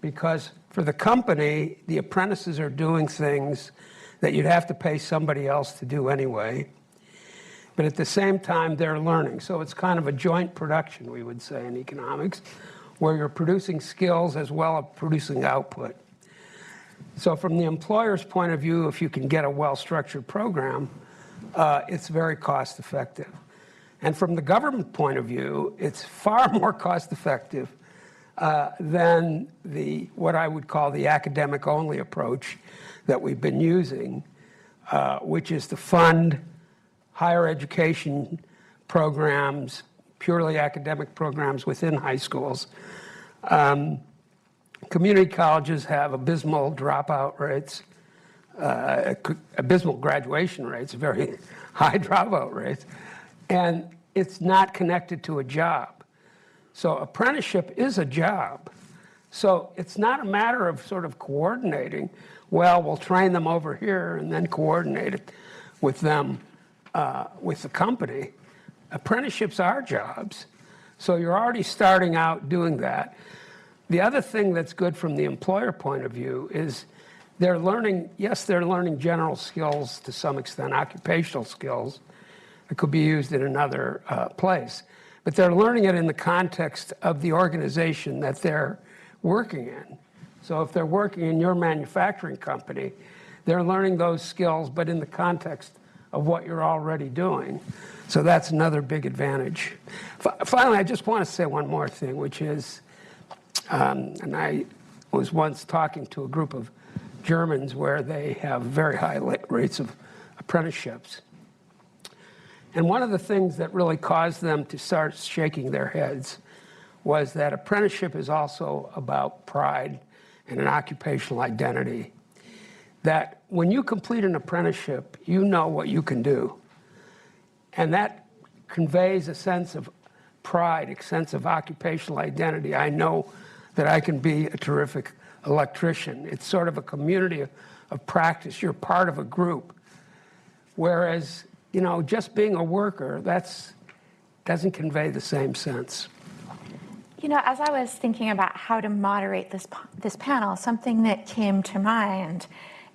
because for the company, the apprentices are doing things that you'd have to pay somebody else to do anyway. But at the same time, they're learning. So it's kind of a joint production, we would say in economics, where you're producing skills as well as producing output. So from the employer's point of view, if you can get a well-structured program, it's very cost effective. And from the government point of view, it's far more cost effective than what I would call the academic-only approach that we've been using, which is to fund higher education programs, purely academic programs within high schools. Community colleges have abysmal dropout rates, abysmal graduation rates, very high dropout rates, and it's not connected to a job. So apprenticeship is a job. So it's not a matter of sort of coordinating. Well, we'll train them over here and then coordinate it with them, with the company. Apprenticeships are jobs. So you're already starting out doing that. The other thing that's good from the employer point of view is they're learning general skills to some extent, occupational skills that could be used in another place. But they're learning it in the context of the organization that they're working in. So if they're working in your manufacturing company, they're learning those skills, but in the context of what you're already doing. So that's another big advantage. Finally, I just want to say one more thing, which is, and I was once talking to a group of Germans where they have very high rates of apprenticeships. And one of the things that really caused them to start shaking their heads was that apprenticeship is also about pride and an occupational identity. That when you complete an apprenticeship, you know what you can do. And that conveys a sense of pride, a sense of occupational identity. I know that I can be a terrific electrician. It's sort of a community of practice. You're part of a group. Whereas, just being a worker, doesn't convey the same sense. As I was thinking about how to moderate this panel, something that came to mind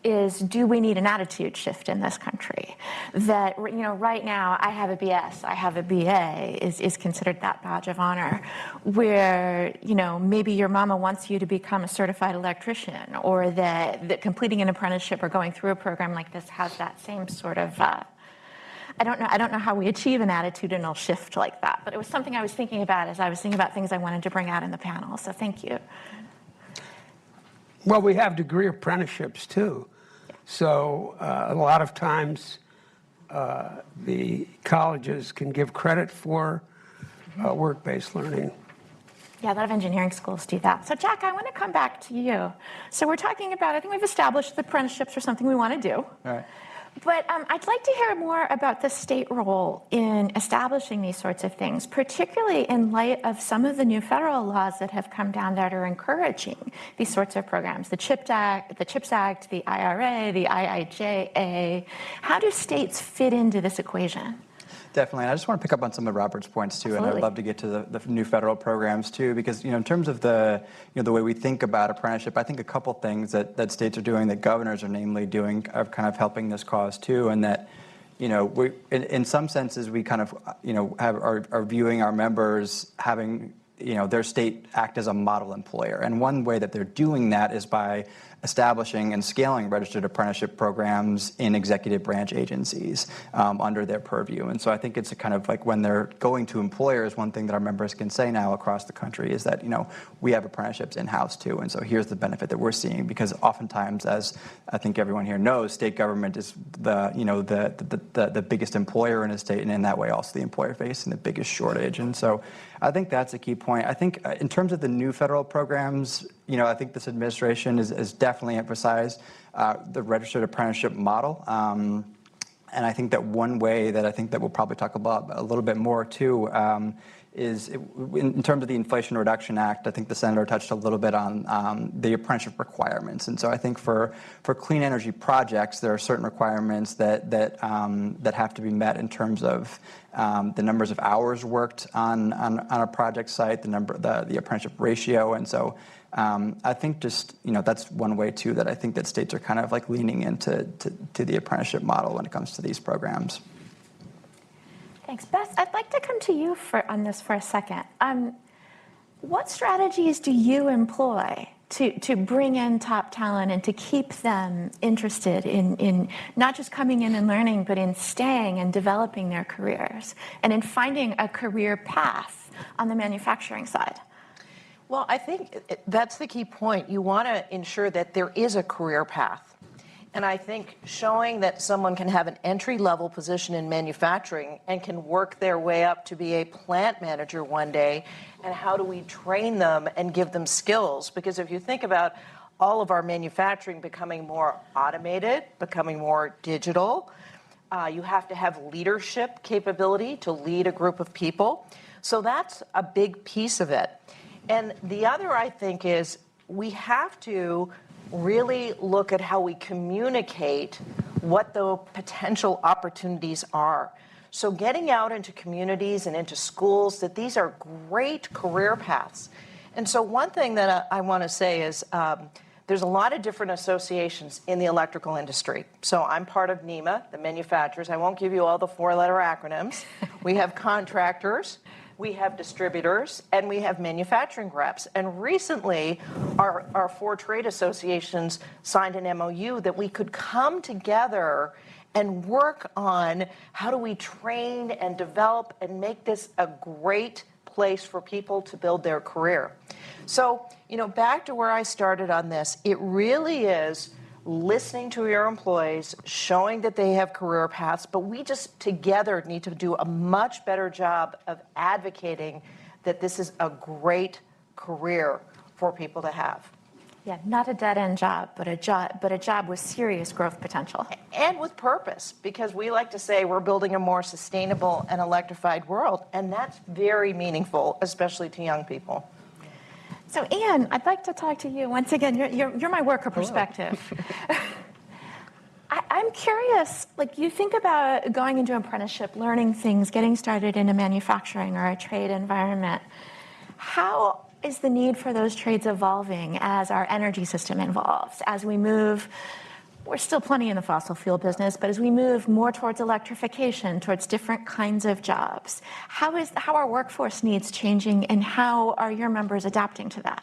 is, do we need an attitude shift in this country? That, right now, I have a BS, I have a BA is considered that badge of honor, where, maybe your mama wants you to become a certified electrician, or that completing an apprenticeship or going through a program like this has that same sort of, I don't know how we achieve an attitudinal shift like that, but it was something I was thinking about as I was thinking about things I wanted to bring out in the panel, so thank you. Well, we have degree apprenticeships too. So a lot of times the colleges can give credit for work-based learning. Yeah, a lot of engineering schools do that. So Jack, I want to come back to you. So we're talking about, I think we've established that apprenticeships are something we want to do. All right. But I'd like to hear more about the state role in establishing these sorts of things, particularly in light of some of the new federal laws that have come down that are encouraging these sorts of programs, the CHIPS Act, the IRA, the IIJA. How do states fit into this equation? Definitely, and I just want to pick up on some of Robert's points too, Absolutely. and I'd love to get to the new federal programs too, because in terms of the the way we think about apprenticeship, I think a couple things that states are doing, that governors are namely doing, are kind of helping this cause too, and that we in some senses we kind of are viewing our members having their state act as a model employer, and one way that they're doing that is by establishing and scaling registered apprenticeship programs in executive branch agencies under their purview. And so I think it's a kind of like when they're going to employers, one thing that our members can say now across the country is that, we have apprenticeships in-house too. And so here's the benefit that we're seeing, because oftentimes, as I think everyone here knows, state government is the biggest employer in a state, and in that way also the employer facing the biggest shortage. And so I think that's a key point. I think in terms of the new federal programs, I think this administration has definitely emphasized the registered apprenticeship model. And I think that one way that I think that we'll probably talk about a little bit more too is in terms of the Inflation Reduction Act. I think the senator touched a little bit on the apprenticeship requirements. And so I think for clean energy projects, there are certain requirements that have to be met in terms of the numbers of hours worked on a project site, the apprenticeship ratio. And so I think just, that's one way too that I think that states are kind of like leaning into the apprenticeship model when it comes to these programs. Thanks. Beth, I'd like to come to you on this for a second. What strategies do you employ to bring in top talent and to keep them interested in not just coming in and learning, but in staying and developing their careers and in finding a career path on the manufacturing side? Well, I think that's the key point. You want to ensure that there is a career path. And I think showing that someone can have an entry-level position in manufacturing and can work their way up to be a plant manager one day, and how do we train them and give them skills? Because if you think about all of our manufacturing becoming more automated, becoming more digital, you have to have leadership capability to lead a group of people. So that's a big piece of it. And the other, I think, is we have to really look at how we communicate what the potential opportunities are. So getting out into communities and into schools, that these are great career paths. And so one thing that I want to say is there's a lot of different associations in the electrical industry. So I'm part of NEMA, the manufacturers. I won't give you all the four-letter acronyms. We have contractors, we have distributors, and we have manufacturing reps. And recently, our four trade associations signed an MOU that we could come together and work on how do we train and develop and make this a great place for people to build their career. So, back to where I started on this, it really is listening to your employees, showing that they have career paths, but we just together need to do a much better job of advocating that this is a great career for people to have. Yeah, not a dead-end job, but a job with serious growth potential. And with purpose, because we like to say we're building a more sustainable and electrified world, and that's very meaningful, especially to young people. So, Ian, I'd like to talk to you. Once again, you're my worker perspective. I'm curious, you think about going into an apprenticeship, learning things, getting started in a manufacturing or a trade environment. How is the need for those trades evolving as our energy system evolves, as we move? We're still plenty in the fossil fuel business, but as we move more towards electrification, towards different kinds of jobs, how are workforce needs changing, and how are your members adapting to that?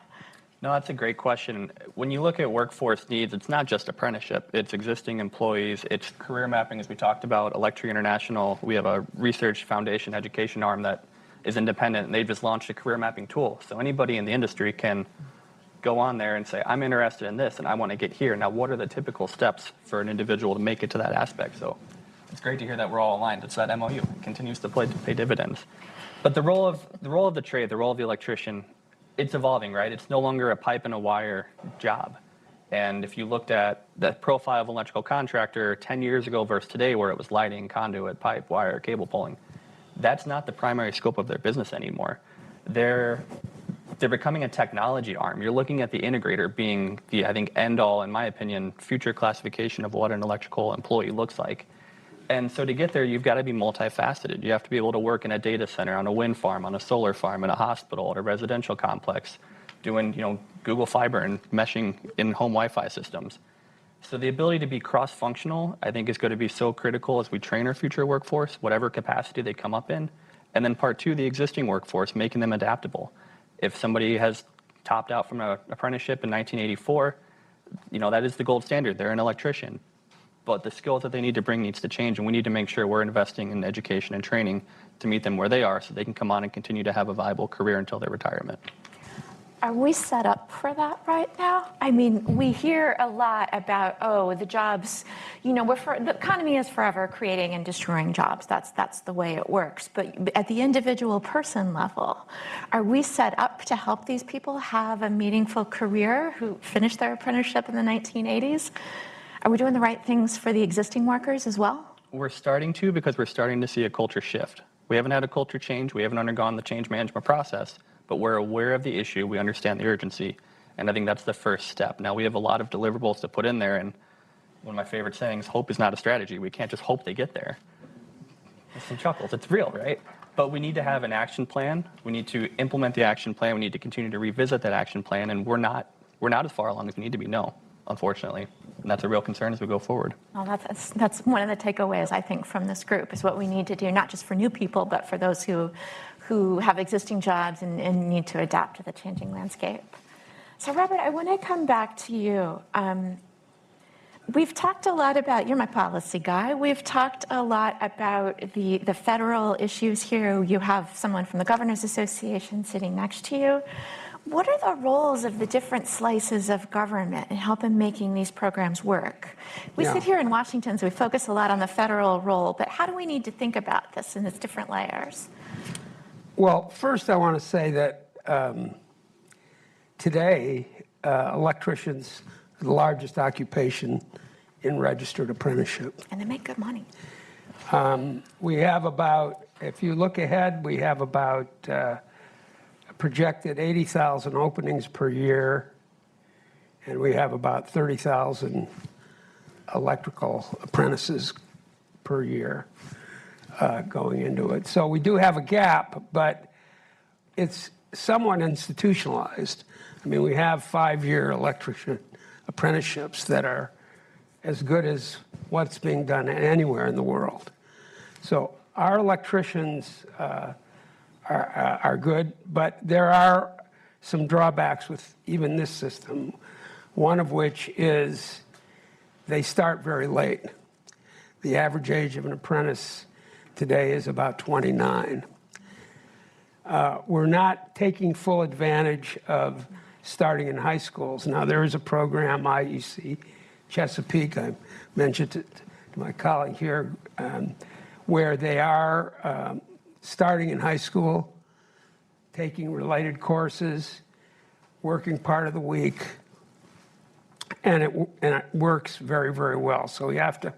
No, that's a great question. When you look at workforce needs, it's not just apprenticeship. It's existing employees. It's career mapping, as we talked about. Electri International, we have a research foundation education arm that is independent, and they've just launched a career mapping tool. So anybody in the industry can go on there and say, I'm interested in this and I want to get here. Now, what are the typical steps for an individual to make it to that aspect? So it's great to hear that we're all aligned. It's that MOU. It continues to pay dividends. But the role of the trade, the role of the electrician, it's evolving, right? It's no longer a pipe and a wire job. And if you looked at the profile of an electrical contractor 10 years ago versus today, where it was lighting, conduit, pipe, wire, cable pulling, that's not the primary scope of their business anymore. They're becoming a technology arm. You're looking at the integrator being the, I think, end-all, in my opinion, future classification of what an electrical employee looks like. And so to get there, you've got to be multifaceted. You have to be able to work in a data center, on a wind farm, on a solar farm, in a hospital, at a residential complex, doing Google Fiber and meshing in home Wi-Fi systems. So the ability to be cross-functional, I think, is going to be so critical as we train our future workforce, whatever capacity they come up in. And then part two, the existing workforce, making them adaptable. If somebody has topped out from an apprenticeship in 1984, that is the gold standard. They're an electrician. But the skills that they need to bring needs to change, and we need to make sure we're investing in education and training to meet them where they are so they can come on and continue to have a viable career until their retirement. Are we set up for that right now? I mean, we hear a lot about, the jobs, the economy is forever creating and destroying jobs. That's the way it works. But at the individual person level, are we set up to help these people have a meaningful career who finished their apprenticeship in the 1980s? Are we doing the right things for the existing workers as well? We're starting to, because we're starting to see a culture shift. We haven't had a culture change. We haven't undergone the change management process. But we're aware of the issue, we understand the urgency, and I think that's the first step. Now, we have a lot of deliverables to put in there, and one of my favorite sayings, hope is not a strategy. We can't just hope they get there. There's some chuckles, it's real, right? But we need to have an action plan. We need to implement the action plan. We need to continue to revisit that action plan, and we're not as far along as we need to be, no, unfortunately. And that's a real concern as we go forward. Well, that's one of the takeaways, I think, from this group, is what we need to do, not just for new people, but for those who have existing jobs and need to adapt to the changing landscape. So, Robert, I want to come back to you. We've talked a lot about, you're my policy guy, we've talked a lot about the federal issues here. You have someone from the Governors Association sitting next to you. What are the roles of the different slices of government in helping making these programs work? We sit here in Washington, so we focus a lot on the federal role, but how do we need to think about this in its different layers? Well, first I want to say that today, electricians are the largest occupation in registered apprenticeship. And they make good money. We have about, if you look ahead, we have about projected 80,000 openings per year, and we have about 30,000 electrical apprentices per year going into it. So we do have a gap, but it's somewhat institutionalized. I mean, we have 5-year electrician apprenticeships that are as good as what's being done anywhere in the world. So our electricians are good, but there are some drawbacks with even this system, one of which is they start very late. The average age of an apprentice today is about 29. We're not taking full advantage of starting in high schools. Now, there is a program, IEC Chesapeake, I mentioned it to my colleague here, where they are starting in high school, taking related courses, working part of the week, and it works very, very well. So we have to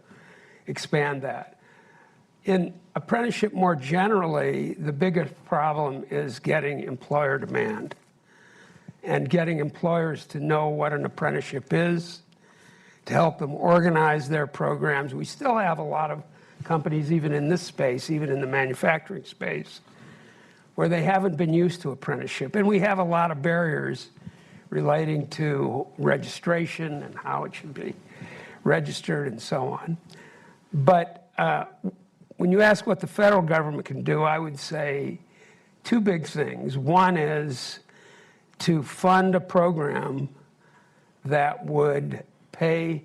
expand that. In apprenticeship more generally, the biggest problem is getting employer demand and getting employers to know what an apprenticeship is, to help them organize their programs. We still have a lot of companies, even in this space, even in the manufacturing space, where they haven't been used to apprenticeship. And we have a lot of barriers relating to registration and how it should be registered and so on. But when you ask what the federal government can do, I would say two big things. One is to fund a program that would pay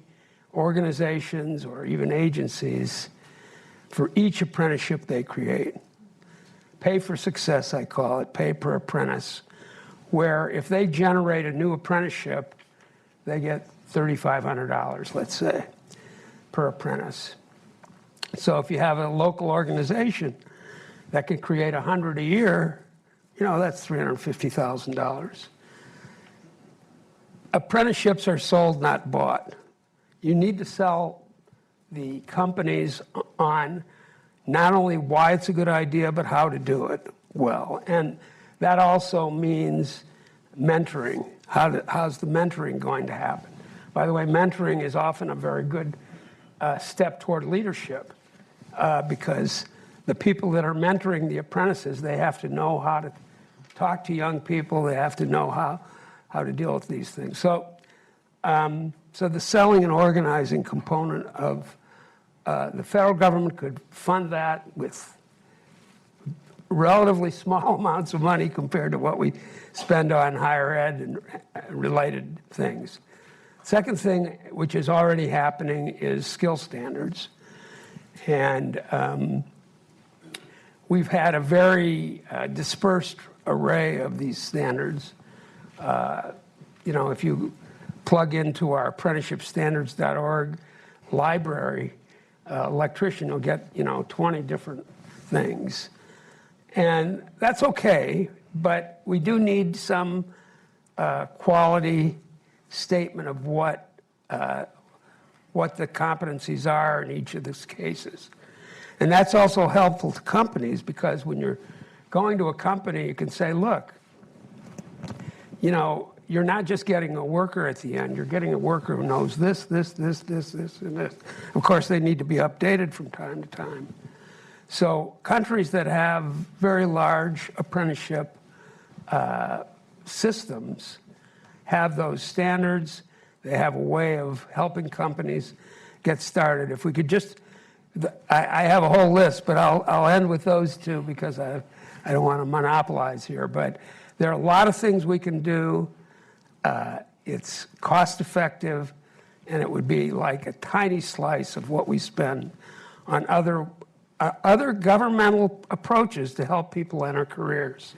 organizations or even agencies for each apprenticeship they create. Pay for success, I call it, pay per apprentice, where if they generate a new apprenticeship, they get $3,500, let's say, per apprentice. So if you have a local organization that can create 100 a year, that's $350,000. Apprenticeships are sold, not bought. You need to sell the companies on not only why it's a good idea, but how to do it well. And that also means mentoring. How's the mentoring going to happen? By the way, mentoring is often a very good step toward leadership because the people that are mentoring the apprentices, they have to know how to talk to young people. They have to know how to deal with these things. So the selling and organizing component of the federal government could fund that with relatively small amounts of money compared to what we spend on higher ed and related things. Second thing, which is already happening, is skill standards. And we've had a very dispersed array of these standards. If you plug into our apprenticeshipstandards.org library, electrician will get 20 different things. And that's okay, but we do need some quality statement of what the competencies are in each of these cases. And that's also helpful to companies because when you're going to a company, you can say, look, you're not just getting a worker at the end, you're getting a worker who knows this, and this. Of course, they need to be updated from time to time. So countries that have very large apprenticeship systems have those standards. They have a way of helping companies get started. If we could just, I have a whole list, but I'll end with those two because I don't want to monopolize here. But there are a lot of things we can do. It's cost effective, and it would be like a tiny slice of what we spend on other governmental approaches to help people enter careers.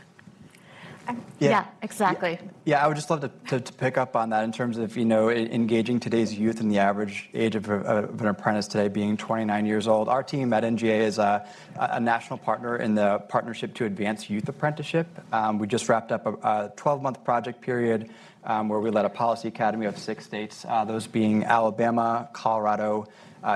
Yeah, exactly. Yeah, I would just love to pick up on that in terms of, engaging today's youth and the average age of an apprentice today being 29 years old. Our team at NGA is a national partner in the Partnership to Advance Youth Apprenticeship. We just wrapped up a 12-month project period where we led a policy academy of 6 states, those being Alabama, Colorado,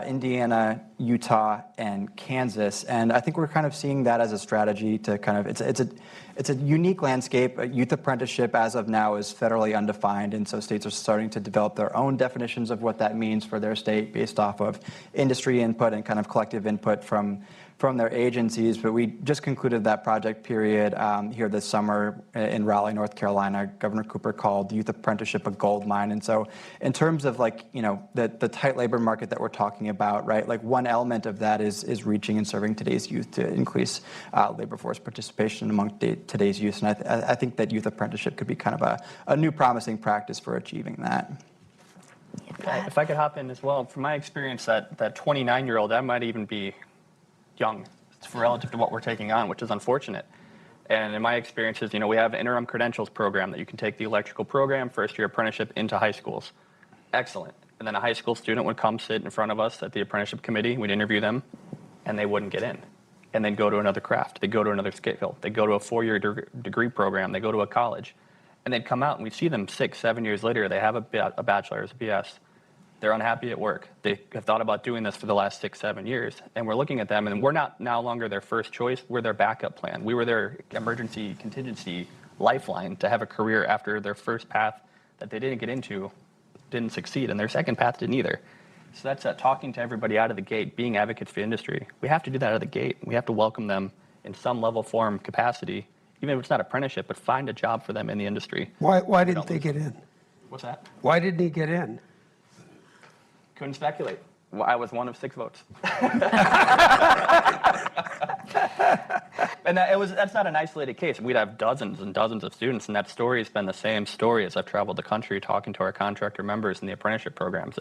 Indiana, Utah, and Kansas. And I think we're kind of seeing that as a strategy to kind of, it's a unique landscape. A youth apprenticeship as of now is federally undefined, and so states are starting to develop their own definitions of what that means for their state based off of industry input and kind of collective input from their agencies. But we just concluded that project period here this summer in Raleigh, North Carolina. Governor Cooper called youth apprenticeship a gold mine. And so in terms of the tight labor market that we're talking about, right, like one element of that is reaching and serving today's youth to increase labor force participation among today's youth. And I think that youth apprenticeship could be kind of a new promising practice for achieving that. If I could hop in as well, from my experience, that 29-year-old, that might even be young relative to what we're taking on, which is unfortunate. And in my experiences, we have an interim credentials program that you can take the electrical program, first-year apprenticeship into high schools. Excellent. And then a high school student would come sit in front of us at the apprenticeship committee. We'd interview them, and they wouldn't get in. And then go to another craft. They'd go to another skill. They'd go to a 4-year degree program. They go to a college. And they'd come out, and we'd see them 6, 7 years later. They have a bachelor's, a BS. They're unhappy at work. They have thought about doing this for the last 6, 7 years. And we're looking at them, and we're not no longer their first choice. We're their backup plan. We were their emergency contingency lifeline to have a career after their first path that they didn't get into didn't succeed, and their second path didn't either. So that's talking to everybody out of the gate, being advocates for industry. We have to do that out of the gate. We have to welcome them in some level, form, capacity even if it's not apprenticeship, but find a job for them in the industry. Why didn't they get in? What's that? Why didn't he get in? Couldn't speculate. Well, I was one of 6 votes. And that's not an isolated case. We'd have dozens and dozens of students, and that story has been the same story as I've traveled the country talking to our contractor members in the apprenticeship programs.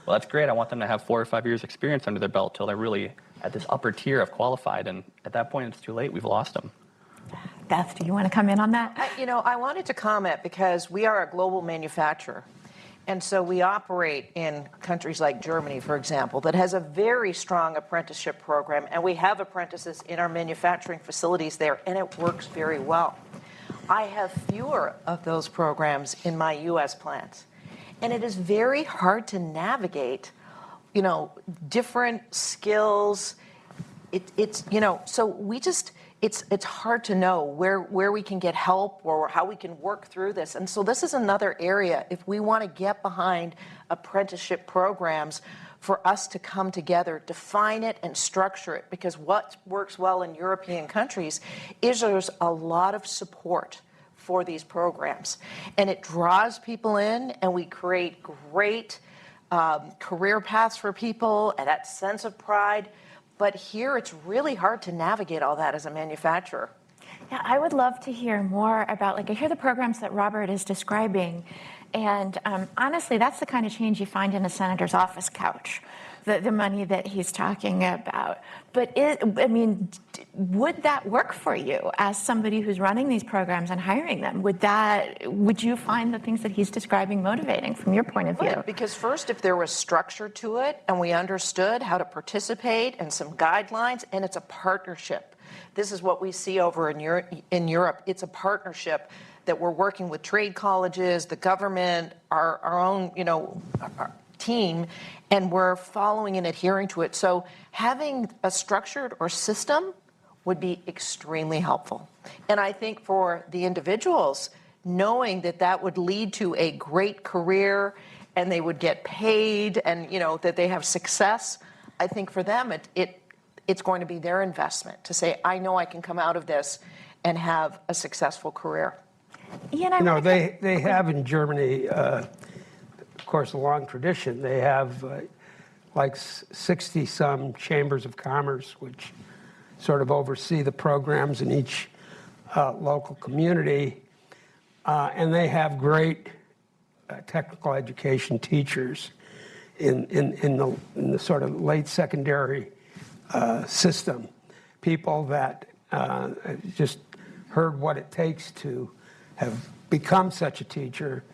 Well, that's great. I want them to have 4 or 5 years experience under their belt till they're really at this upper tier of qualified, and at that point, it's too late. We've lost them. Beth, do you want to come in on that? I wanted to comment because we are a global manufacturer. And so we operate in countries like Germany, for example, that has a very strong apprenticeship program, and we have apprentices in our manufacturing facilities there, and it works very well. I have fewer of those programs in my U.S. plants, and it is very hard to navigate, different skills. So we just... It's hard to know where we can get help or how we can work through this. And so this is another area, if we want to get behind apprenticeship programs, for us to come together, define it and structure it, because what works well in European countries is there's a lot of support for these programs. And it draws people in, and we create great career paths for people and that sense of pride. But here, it's really hard to navigate all that as a manufacturer. Yeah, I would love to hear more about, I hear the programs that Robert is describing, and honestly, that's the kind of change you find in a senator's office couch, the money that he's talking about. But would that work for you as somebody who's running these programs and hiring them? Would you find the things that he's describing motivating from your point of view? Because first, if there was structure to it and we understood how to participate and some guidelines, and it's a partnership. This is what we see over in Europe. It's a partnership that we're working with trade colleges, the government, our own, our team, and we're following and adhering to it. So having a structured or system would be extremely helpful. And I think for the individuals, knowing that would lead to a great career and they would get paid and, that they have success, I think for them, it's going to be their investment to say, I know I can come out of this and have a successful career. They have in Germany, of course, a long tradition. They have 60-some chambers of commerce, which sort of oversee the programs in each local community. And they have great technical education teachers in the sort of late secondary system. People that just heard what it takes to have become such a teacher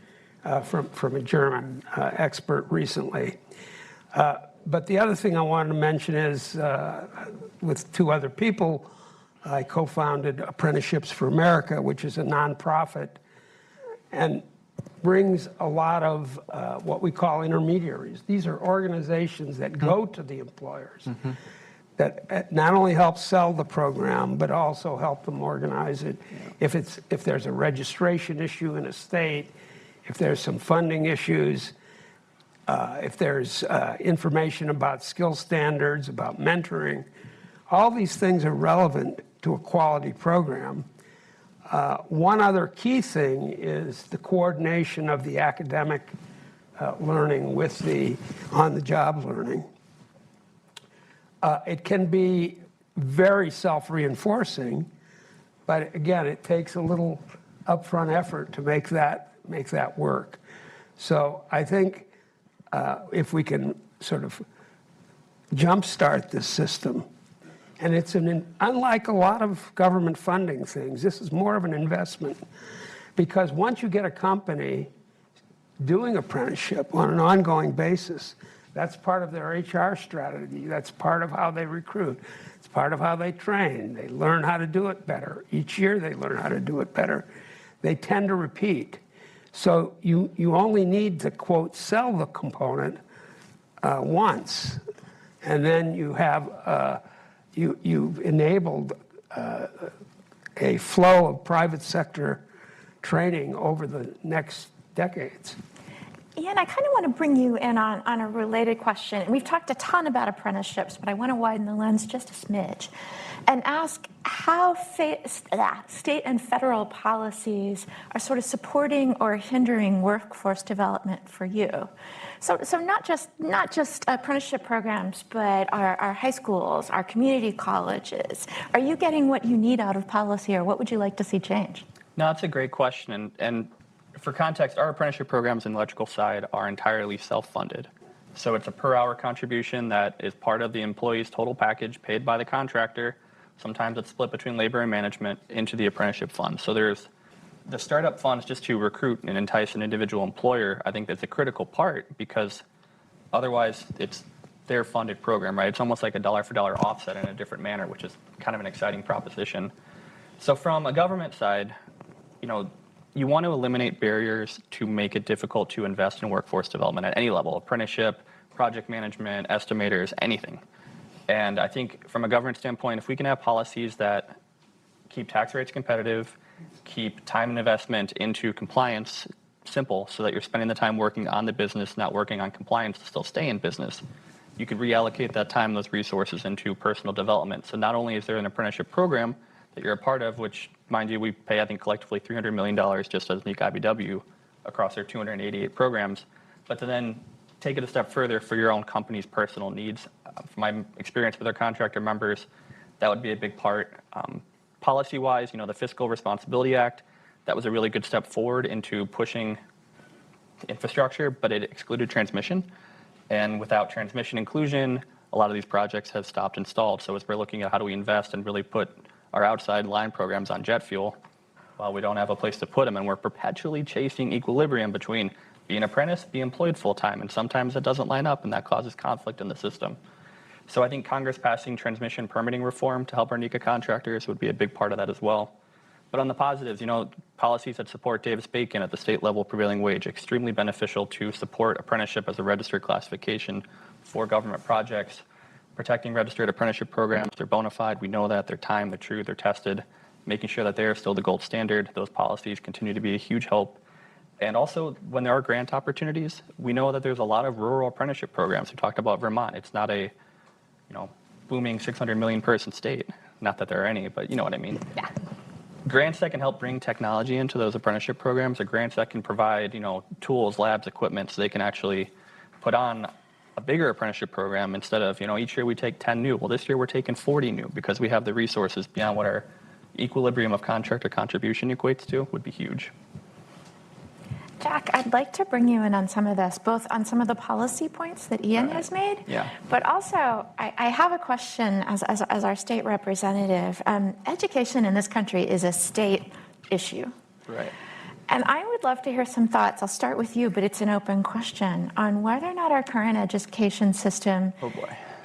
from a German expert recently. But the other thing I wanted to mention is, with 2 other people, I co-founded Apprenticeships for America, which is a nonprofit, and brings a lot of what we call intermediaries. These are organizations that go to the employers, that not only help sell the program, but also help them organize it. If there's a registration issue in a state, if there's some funding issues, if there's information about skill standards, about mentoring, all these things are relevant to a quality program. One other key thing is the coordination of the academic learning with the on-the-job learning. It can be very self-reinforcing, but again, it takes a little upfront effort to make that work. So I think if we can sort of jumpstart this system, and it's unlike a lot of government funding things, this is more of an investment, because once you get a company doing apprenticeship on an ongoing basis, that's part of their HR strategy. That's part of how they recruit. It's part of how they train. They learn how to do it better. Each year they learn how to do it better. They tend to repeat. So you only need to, quote, sell the component once, and then you have you've enabled a flow of private sector training over the next decades. Ian, I kind of want to bring you in on a related question. And we've talked a ton about apprenticeships, but I want to widen the lens just a smidge and ask how state and federal policies are sort of supporting or hindering workforce development for you. So not just apprenticeship programs, but our high schools, our community colleges. Are you getting what you need out of policy, or what would you like to see change? No, that's a great question. And for context, our apprenticeship programs in the electrical side are entirely self-funded. So it's a per-hour contribution that is part of the employee's total package paid by the contractor. Sometimes it's split between labor and management into the apprenticeship fund. So there's the startup funds just to recruit and entice an individual employer. I think that's a critical part, because otherwise it's their funded program, right? It's almost like a dollar-for-dollar offset in a different manner, which is kind of an exciting proposition. So from a government side, you want to eliminate barriers to make it difficult to invest in workforce development at any level: apprenticeship, project management, estimators, anything. And I think from a government standpoint, if we can have policies that keep tax rates competitive, keep time and investment into compliance simple, so that you're spending the time working on the business, not working on compliance to still stay in business, you could reallocate that time, those resources, into personal development. So not only is there an apprenticeship program that you're a part of, which, mind you, we pay, I think, collectively $300 million just as NECA IBW across their 288 programs, but to then take it a step further for your own company's personal needs. From my experience with our contractor members, that would be a big part. Policy-wise, the Fiscal Responsibility Act, that was a really good step forward into pushing infrastructure, but it excluded transmission. And without transmission inclusion, a lot of these projects have stopped and stalled. So as we're looking at how do we invest and really put our outside line programs on jet fuel, well, we don't have a place to put them, and we're perpetually chasing equilibrium between be an apprentice, be employed full-time, and sometimes it doesn't line up, and that causes conflict in the system. So I think Congress passing transmission permitting reform to help our NECA contractors would be a big part of that as well. But on the positives, policies that support Davis-Bacon at the state level prevailing wage, extremely beneficial to support apprenticeship as a registered classification for government projects. Protecting registered apprenticeship programs, they're bona fide, we know that, they're timed, they're true, they're tested. Making sure that they are still the gold standard, those policies continue to be a huge help. And also, when there are grant opportunities, we know that there's a lot of rural apprenticeship programs. We talked about Vermont. It's not a, booming 600 million person state. Not that there are any, but you know what I mean. Yeah. Grants that can help bring technology into those apprenticeship programs, or grants that can provide, tools, labs, equipment, so they can actually put on a bigger apprenticeship program instead of, each year we take 10 new. Well, this year we're taking 40 new because we have the resources beyond what our equilibrium of contractor contribution equates to, would be huge. Jack, I'd like to bring you in on some of this, both on some of the policy points that Ian has made, but also I have a question as our state representative. Education in this country is a state issue. Right. And I would love to hear some thoughts. I'll start with you, but it's an open question on whether or not our current education system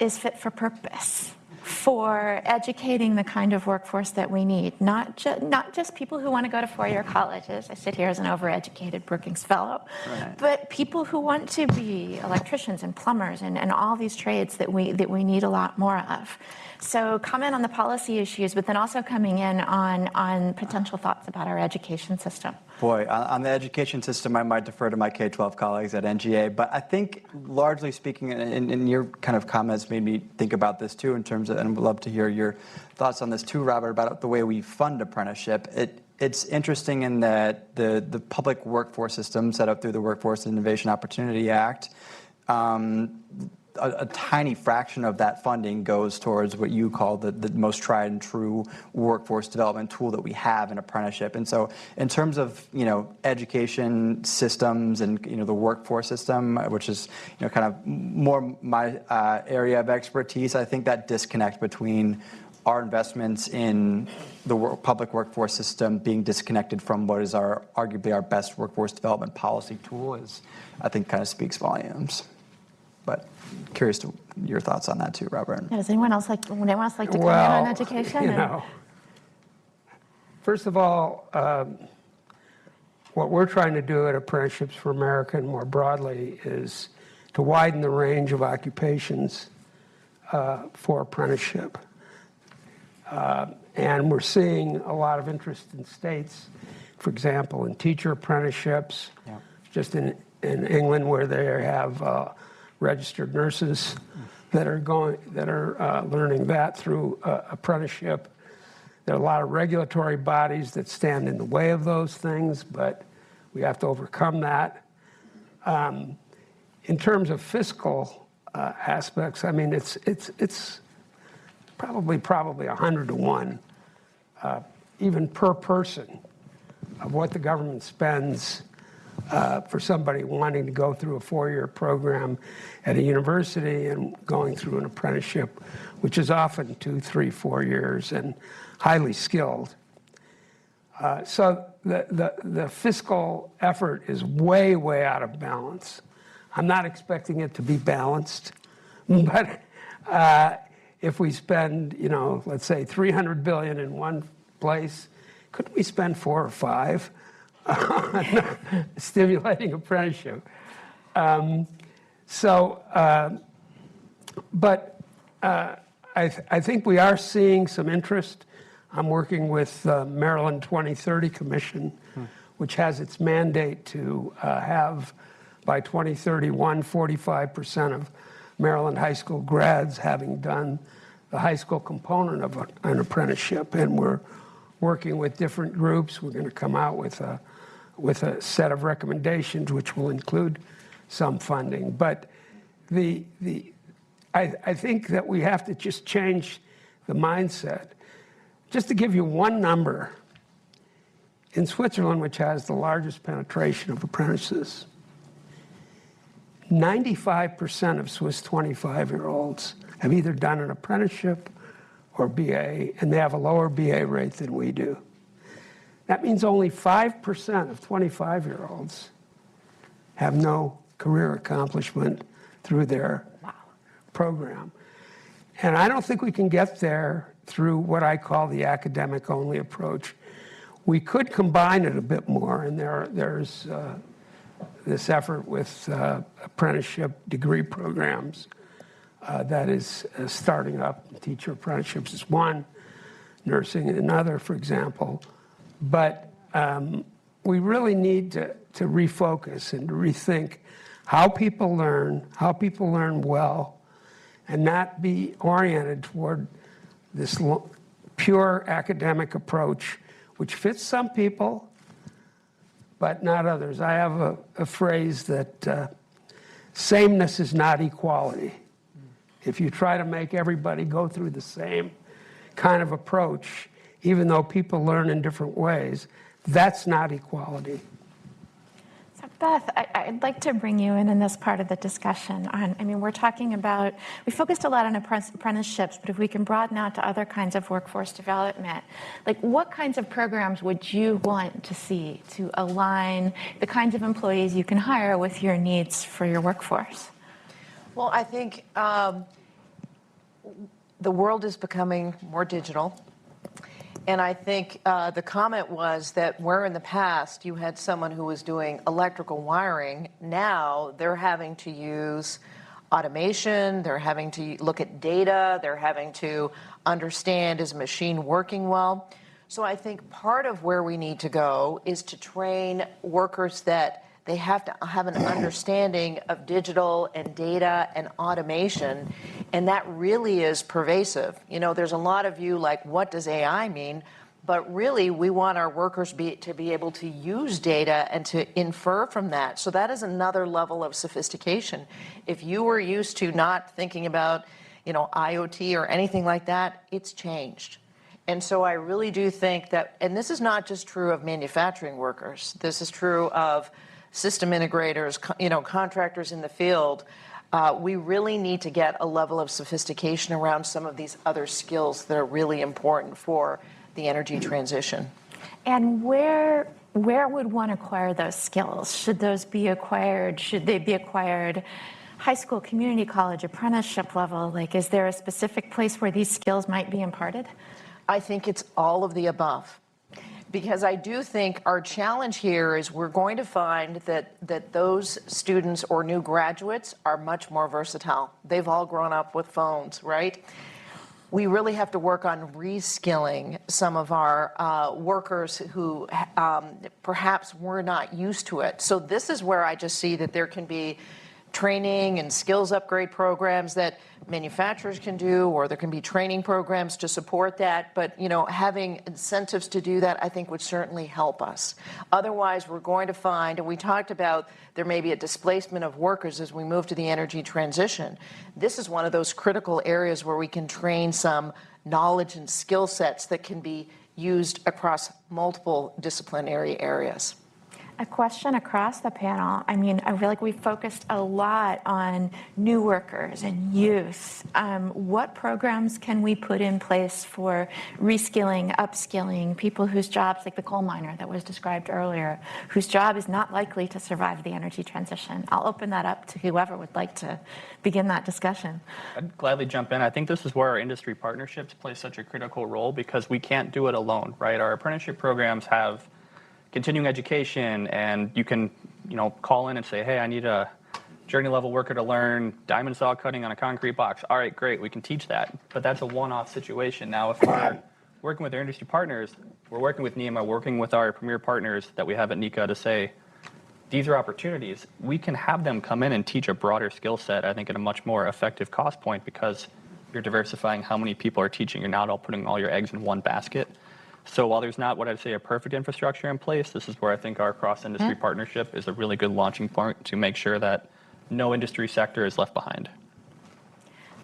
is fit for purpose for educating the kind of workforce that we need, not just people who want to go to four-year colleges. I sit here as an overeducated Brookings fellow, but people who want to be electricians and plumbers and all these trades that we need a lot more of. So comment on the policy issues, but then also coming in on potential thoughts about our education system. Boy, on the education system, I might defer to my K-12 colleagues at NGA, but I think largely speaking, and your kind of comments made me think about this too in terms of, and would love to hear your thoughts on this too, Robert, about the way we fund apprenticeship. It's interesting in that the public workforce system set up through the Workforce Innovation Opportunity Act, a tiny fraction of that funding goes towards what you call the most tried and true workforce development tool that we have in apprenticeship. And so in terms of, education systems and, the workforce system, which is, kind of more my area of expertise, I think that disconnect between our investments in the public workforce system being disconnected from what is arguably our best workforce development policy tool is, I think, kind of speaks volumes. But curious to your thoughts on that too, Robert. Does anyone else like to comment on education? First of all, what we're trying to do at Apprenticeships for America and more broadly is to widen the range of occupations for apprenticeship. And we're seeing a lot of interest in states, for example, in teacher apprenticeships, just in in England where they have registered nurses that are learning that through apprenticeship. There are a lot of regulatory bodies that stand in the way of those things, but we have to overcome that. In terms of fiscal aspects, I mean, it's probably 100 to 1, even per person, of what the government spends for somebody wanting to go through a 4-year program at a university and going through an apprenticeship, which is often 2, 3, 4 years and highly skilled. So the fiscal effort is way, way out of balance. I'm not expecting it to be balanced, but if we spend, let's say $300 billion in one place, couldn't we spend 4 or 5 on stimulating apprenticeship? But I think we are seeing some interest. I'm working with Maryland 2030 Commission, which has its mandate to have, by 2031, 45% of Maryland high school grads having done the high school component of an apprenticeship. And we're working with different groups. We're going to come out with a set of recommendations, which will include some funding. But I think that we have to just change the mindset. Just to give you one number, in Switzerland, which has the largest penetration of apprentices, 95% of Swiss 25-year-olds have either done an apprenticeship or BA, and they have a lower BA rate than we do. That means only 5% of 25-year-olds have no career accomplishment through their program. And I don't think we can get there through what I call the academic-only approach. We could combine it a bit more, and there's this effort with apprenticeship degree programs that is starting up. Teacher apprenticeships is one, nursing another, for example. But we really need to refocus and to rethink how people learn well, and not be oriented toward this pure academic approach, which fits some people, but not others. I have a phrase that sameness is not equality. If you try to make everybody go through the same kind of approach, even though people learn in different ways, that's not equality. So Beth, I'd like to bring you in this part of the discussion on, we're talking about, we focused a lot on apprenticeships, but if we can broaden out to other kinds of workforce development, like what kinds of programs would you want to see to align the kinds of employees you can hire with your needs for your workforce? Well, I think the world is becoming more digital. And I think the comment was that where in the past you had someone who was doing electrical wiring, now they're having to use automation, they're having to look at data, they're having to understand, is a machine working well? So I think part of where we need to go is to train workers that they have to have an understanding of digital and data and automation, and that really is pervasive. There's a lot of you like, what does AI mean? But really, we want our workers to be able to use data and to infer from that. So that is another level of sophistication. If you were used to not thinking about, IoT or anything like that, it's changed. And so I really do think that, and this is not just true of manufacturing workers, this is true of system integrators, contractors in the field. We really need to get a level of sophistication around some of these other skills that are really important for the energy transition. And where would one acquire those skills? Should those be acquired? Should they be acquired high school, community college, apprenticeship level? Like, is there a specific place where these skills might be imparted? I think it's all of the above. Because I do think our challenge here is we're going to find that those students or new graduates are much more versatile. They've all grown up with phones, right? we really have to work on reskilling some of our workers who perhaps were not used to it. So this is where I just see that there can be training and skills upgrade programs that manufacturers can do, or there can be training programs to support that. But, you know, having incentives to do that, I think, would certainly help us. Otherwise, we're going to find, and we talked about there may be a displacement of workers as we move to the energy transition. This is one of those critical areas where we can train some knowledge and skill sets that can be used across multiple disciplinary areas. A question across the panel. I mean, I feel like we focused a lot on new workers and youth. What programs can we put in place for reskilling, upskilling people whose jobs, like the coal miner that was described earlier, whose job is not likely to survive the energy transition? I'll open that up to whoever would like to begin that discussion. I'd gladly jump in. I think this is where our industry partnerships play such a critical role, because we can't do it alone, right? Our apprenticeship programs have continuing education, and you can, you know, call in and say, hey, I need a journey level worker to learn diamond saw cutting on a concrete box. All right, great, we can teach that. But that's a one-off situation. Now, if we're working with our industry partners, we're working with NEMA, working with our premier partners that we have at NECA to say, these are opportunities. We can have them come in and teach a broader skill set, I think, at a much more effective cost point, because you're diversifying how many people are teaching. You're not all putting all your eggs in one basket. So while there's not what I'd say a perfect infrastructure in place, this is where I think our cross-industry partnership is a really good launching point to make sure that no industry sector is left behind.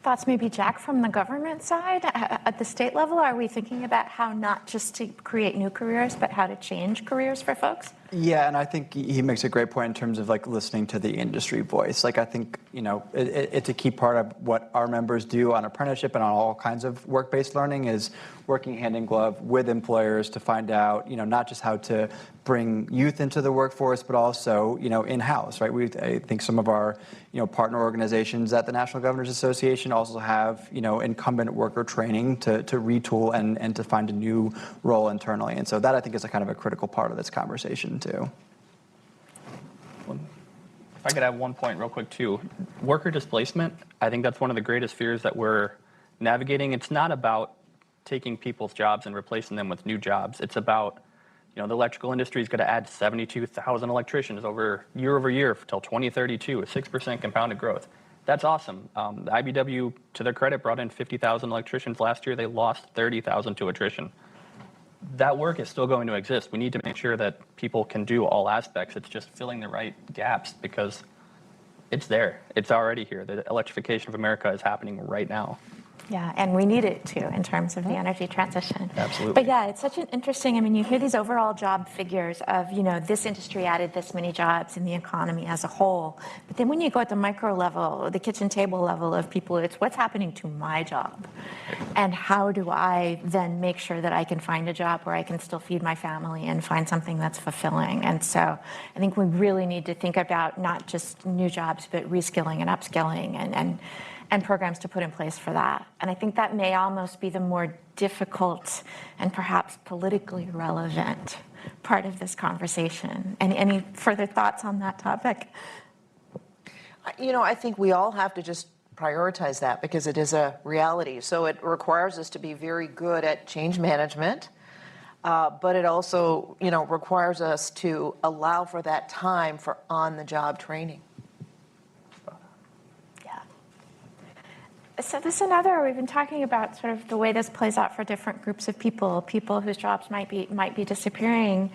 Thoughts maybe, Jack, from the government side? At the state level, are we thinking about how not just to create new careers, but how to change careers for folks? Yeah, and I think he makes a great point in terms of like listening to the industry voice. Like I think, you know, it's a key part of what our members do on apprenticeship and on all kinds of work-based learning is working hand in glove with employers to find out, you know, not just how to bring youth into the workforce, but also, you know, in-house, right? I think some of our, you know, partner organizations at the National Governors Association also have, you know, incumbent worker training to retool and to find a new role internally. And so that I think is a kind of a critical part of this conversation too. If I could add one point real quick too. Worker displacement, I think that's one of the greatest fears that we're navigating. It's not about taking people's jobs and replacing them with new jobs. It's about, you know, the electrical industry is going to add 72,000 electricians over year till 2032, a 6% compounded growth. That's awesome. The IBEW, to their credit, brought in 50,000 electricians last year. They lost 30,000 to attrition. That work is still going to exist. We need to make sure that people can do all aspects. It's just filling the right gaps, because it's there. It's already here. The electrification of America is happening right now. Yeah, and we need it too in terms of the energy transition. Absolutely. But yeah, it's such an interesting, I mean, you hear these overall job figures of, you know, this industry added this many jobs in the economy as a whole. But then when you go at the micro level, the kitchen table level of people, it's what's happening to my job. And how do I then make sure that I can find a job where I can still feed my family and find something that's fulfilling? And so I think we really need to think about not just new jobs, but reskilling and upskilling and programs to put in place for that. And I think that may almost be the more difficult and perhaps politically relevant part of this conversation. And any further thoughts on that topic? You know, I think we all have to just prioritize that, because it is a reality. So it requires us to be very good at change management, but it also, you know, requires us to allow for that time for on-the-job training. So this is another, we've been talking about sort of the way this plays out for different groups of people whose jobs might be disappearing.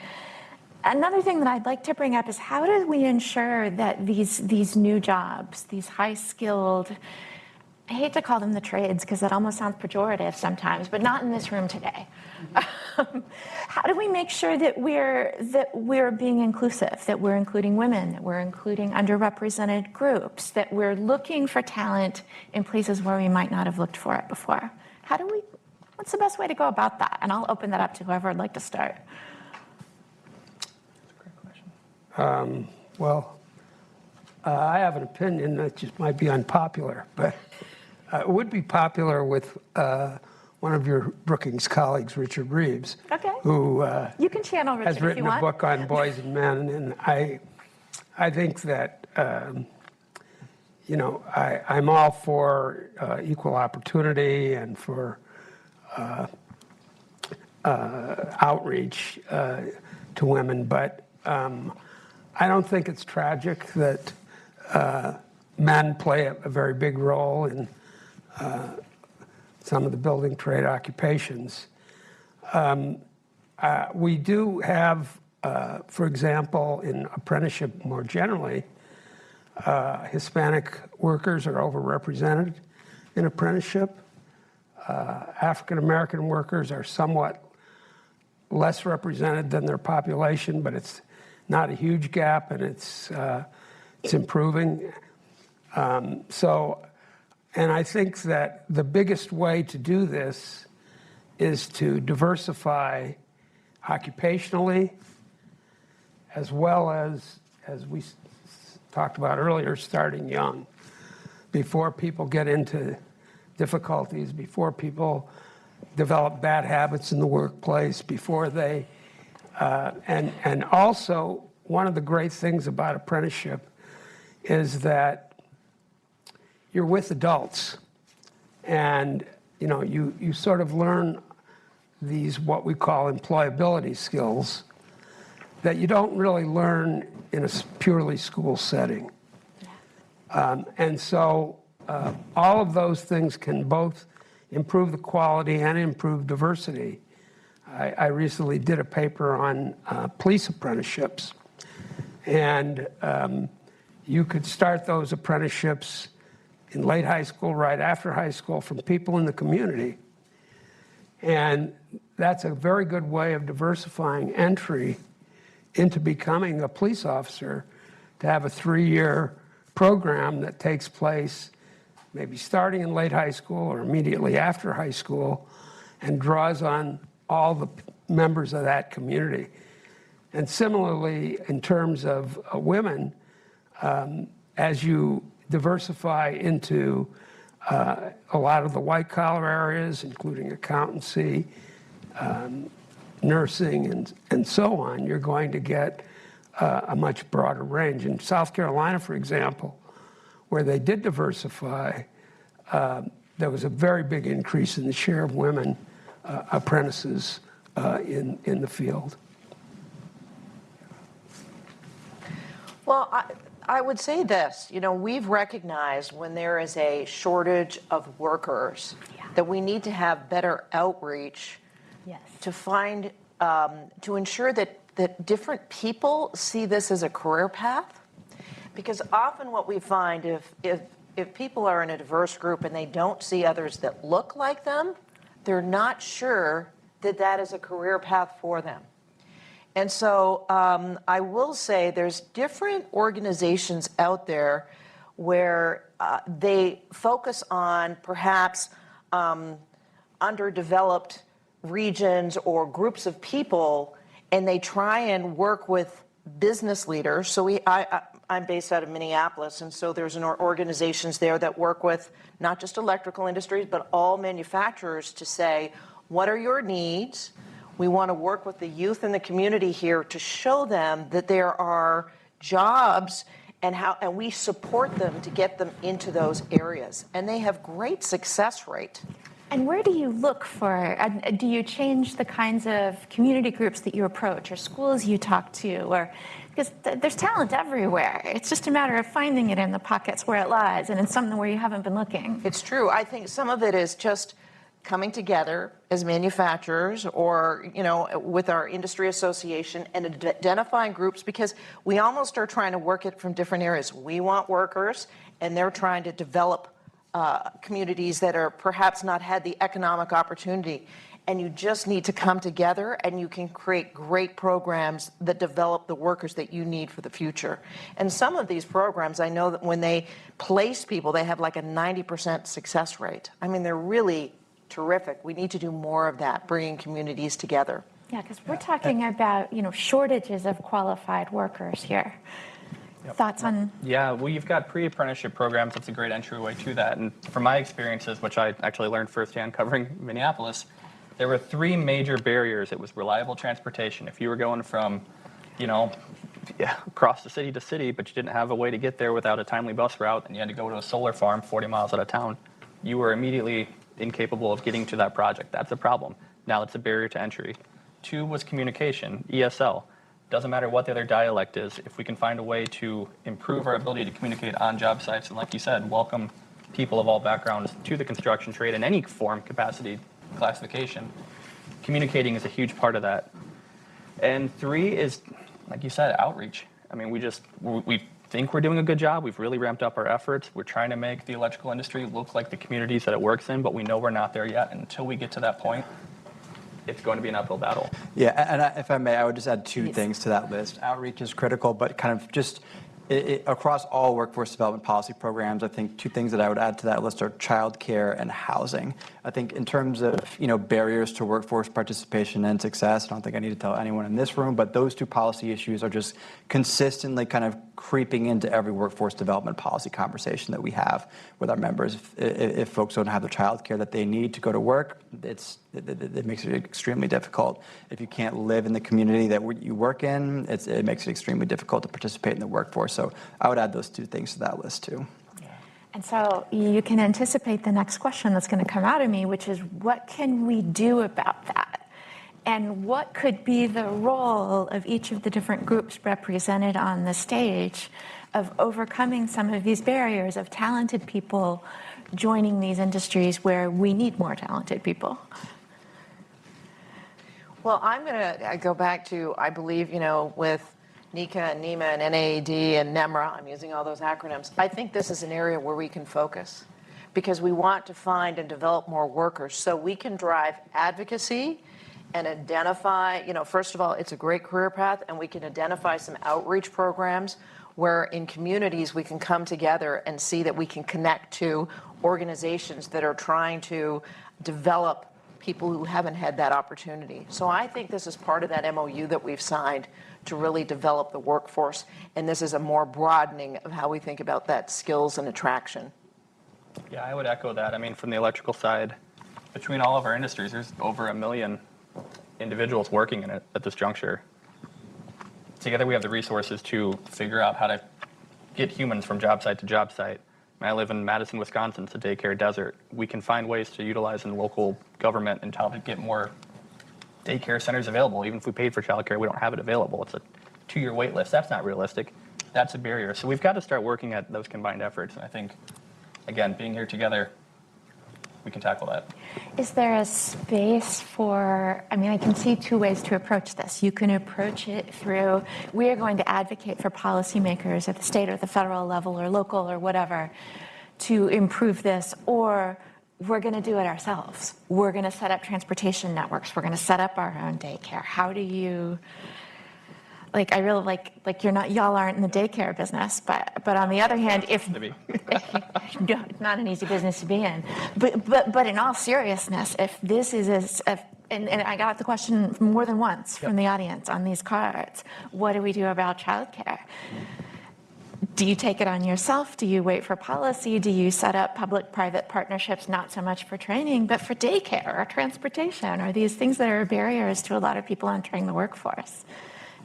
Another thing that I'd like to bring up is how do we ensure that these new jobs, these high-skilled, I hate to call them the trades because that almost sounds pejorative sometimes, but not in this room today. How do we make sure that we're being inclusive, that we're including women, that we're including underrepresented groups, that we're looking for talent in places where we might not have looked for it before? What's the best way to go about that? And I'll open that up to whoever would like to start. That's a great question. I have an opinion that just might be unpopular, but it would be popular with one of your Brookings colleagues, Richard Reeves, Okay. who You can channel Richard has written if you a want. book on boys and men, and I think that I'm all for equal opportunity and for outreach to women, but I don't think it's tragic that men play a very big role in some of the building trade occupations. We do have, for example, in apprenticeship more generally, Hispanic workers are overrepresented in apprenticeship. African American workers are somewhat less represented than their population, but it's not a huge gap, and it's improving. And I think that the biggest way to do this is to diversify occupationally, as well as we talked about earlier, starting young, before people get into difficulties, before people develop bad habits in the workplace, before they, and also one of the great things about apprenticeship is that you're with adults, and you sort of learn these what we call employability skills that you don't really learn in a purely school setting. And so all of those things can both improve the quality and improve diversity. I recently did a paper on police apprenticeships, and you could start those apprenticeships in late high school, right after high school, from people in the community. And that's a very good way of diversifying entry into becoming a police officer, to have a 3-year program that takes place maybe starting in late high school or immediately after high school, and draws on all the members of that community. And similarly, in terms of women, as you diversify into a lot of the white-collar areas, including accountancy, nursing, and so on, you're going to get a much broader range. In South Carolina, for example, where they did diversify, there was a very big increase in the share of women apprentices in the field. Well, I would say this, we've recognized when there is a shortage of workers that we need to have better outreach to find, to ensure that different people see this as a career path. Because often what we find, if people are in a diverse group and they don't see others that look like them, they're not sure that that is a career path for them. And so I will say there's different organizations out there where they focus on perhaps underdeveloped regions or groups of people, and they try and work with business leaders. So I'm based out of Minneapolis, and so there's organizations there that work with not just electrical industries, but all manufacturers to say, what are your needs? We want to work with the youth in the community here to show them that there are jobs and we support them to get them into those areas. And they have great success rate. And where do you look for, do you change the kinds of community groups that you approach or schools you talk to? Or because there's talent everywhere. It's just a matter of finding it in the pockets where it lies and in something where you haven't been looking. It's true. I think some of it is just coming together as manufacturers or, with our industry association and identifying groups, because we almost are trying to work it from different areas. We want workers, and they're trying to develop communities that are perhaps not had the economic opportunity. And you just need to come together, and you can create great programs that develop the workers that you need for the future. And some of these programs, I know that when they place people, they have like a 90% success rate. I mean, they're really terrific. We need to do more of that, bringing communities together. Yeah, because we're talking about, shortages of qualified workers here. Yep. Thoughts on? Yeah, well, you've got pre-apprenticeship programs. That's a great entryway to that. And from my experiences, which I actually learned firsthand covering Minneapolis, there were 3 major barriers. It was reliable transportation. If you were going from across the city to city, but you didn't have a way to get there without a timely bus route, and you had to go to a solar farm 40 miles out of town, you were immediately incapable of getting to that project. That's a problem. Now it's a barrier to entry. 2 was communication, ESL. Doesn't matter what the other dialect is. If we can find a way to improve our ability to communicate on job sites, and like you said, welcome people of all backgrounds to the construction trade in any form, capacity, classification, communicating is a huge part of that. And 3 is, like you said, outreach. I mean, we think we're doing a good job. We've really ramped up our efforts. We're trying to make the electrical industry look like the communities that it works in, but we know we're not there yet. And until we get to that point, it's going to be an uphill battle. Yeah, and if I may, I would just add 2 things to that list. Outreach is critical, but kind of just across all workforce development policy programs, I think 2 things that I would add to that list are childcare and housing. I think in terms of barriers to workforce participation and success, I don't think I need to tell anyone in this room, but those 2 policy issues are just consistently kind of creeping into every workforce development policy conversation that we have with our members. If folks don't have the childcare that they need to go to work, it makes it extremely difficult. If you can't live in the community that you work in, it makes it extremely difficult to participate in the workforce. So I would add those 2 things to that list too. And so you can anticipate the next question that's going to come out of me, which is, what can we do about that? And what could be the role of each of the different groups represented on the stage of overcoming some of these barriers of talented people joining these industries where we need more talented people? Well, I'm going to go back to, I believe, with NECA and NEMA and NAAD and NEMRA, I'm using all those acronyms, I think this is an area where we can focus because we want to find and develop more workers so we can drive advocacy and identify, first of all, it's a great career path, and we can identify some outreach programs where in communities we can come together and see that we can connect to organizations that are trying to develop people who haven't had that opportunity. So I think this is part of that MOU that we've signed to really develop the workforce, and this is a more broadening of how we think about that skills and attraction. Yeah, I would echo that. I mean, from the electrical side, between all of our industries, there's over 1 million individuals working in it at this juncture. Together we have the resources to figure out how to get humans from job site to job site. I live in Madison, Wisconsin. It's a daycare desert. We can find ways to utilize in local government and how to get more daycare centers available. Even if we paid for childcare, we don't have it available. It's a 2-year wait list. That's not realistic. That's a barrier. So we've got to start working at those combined efforts. And I think, again, being here together, we can tackle that. Is there a space for, I can see 2 ways to approach this. You can approach it through, we are going to advocate for policymakers at the state or the federal level or local or whatever to improve this, or we're going to do it ourselves. We're going to set up transportation networks. We're going to set up our own daycare. How do you, I really like y'all aren't in the daycare business, but on the other hand, if no, it's not an easy business to be in. But in all seriousness, if this is and I got the question more than once from the audience on these cards, what do we do about childcare? Do you take it on yourself? Do you wait for policy? Do you set up public-private partnerships, not so much for training, but for daycare or transportation, or these things that are barriers to a lot of people entering the workforce?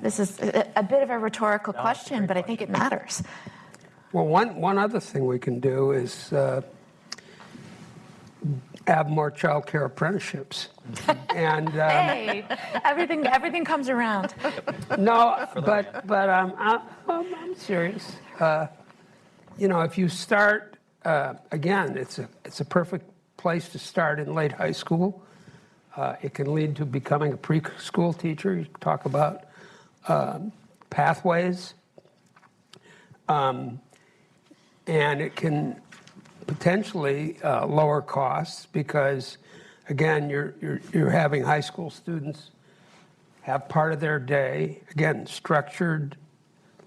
This is a bit of a rhetorical question, but I think it matters. Well, one other thing we can do is have more child care apprenticeships. And hey, everything comes around. No, but I'm serious. If you start again, it's a perfect place to start in late high school. It can lead to becoming a preschool teacher. You talk about pathways, and it can potentially lower costs because, again, you're having high school students have part of their day, again, structured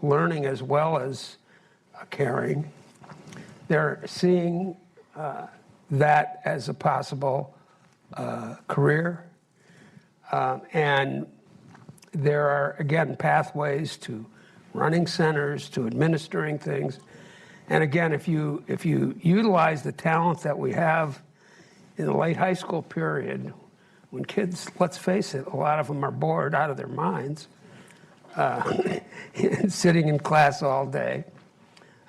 learning as well as caring. They're seeing that as a possible career, and there are, again, pathways to running centers, to administering things. And again, if you utilize the talent that we have in the late high school period, when kids, let's face it, a lot of them are bored out of their minds, sitting in class all day.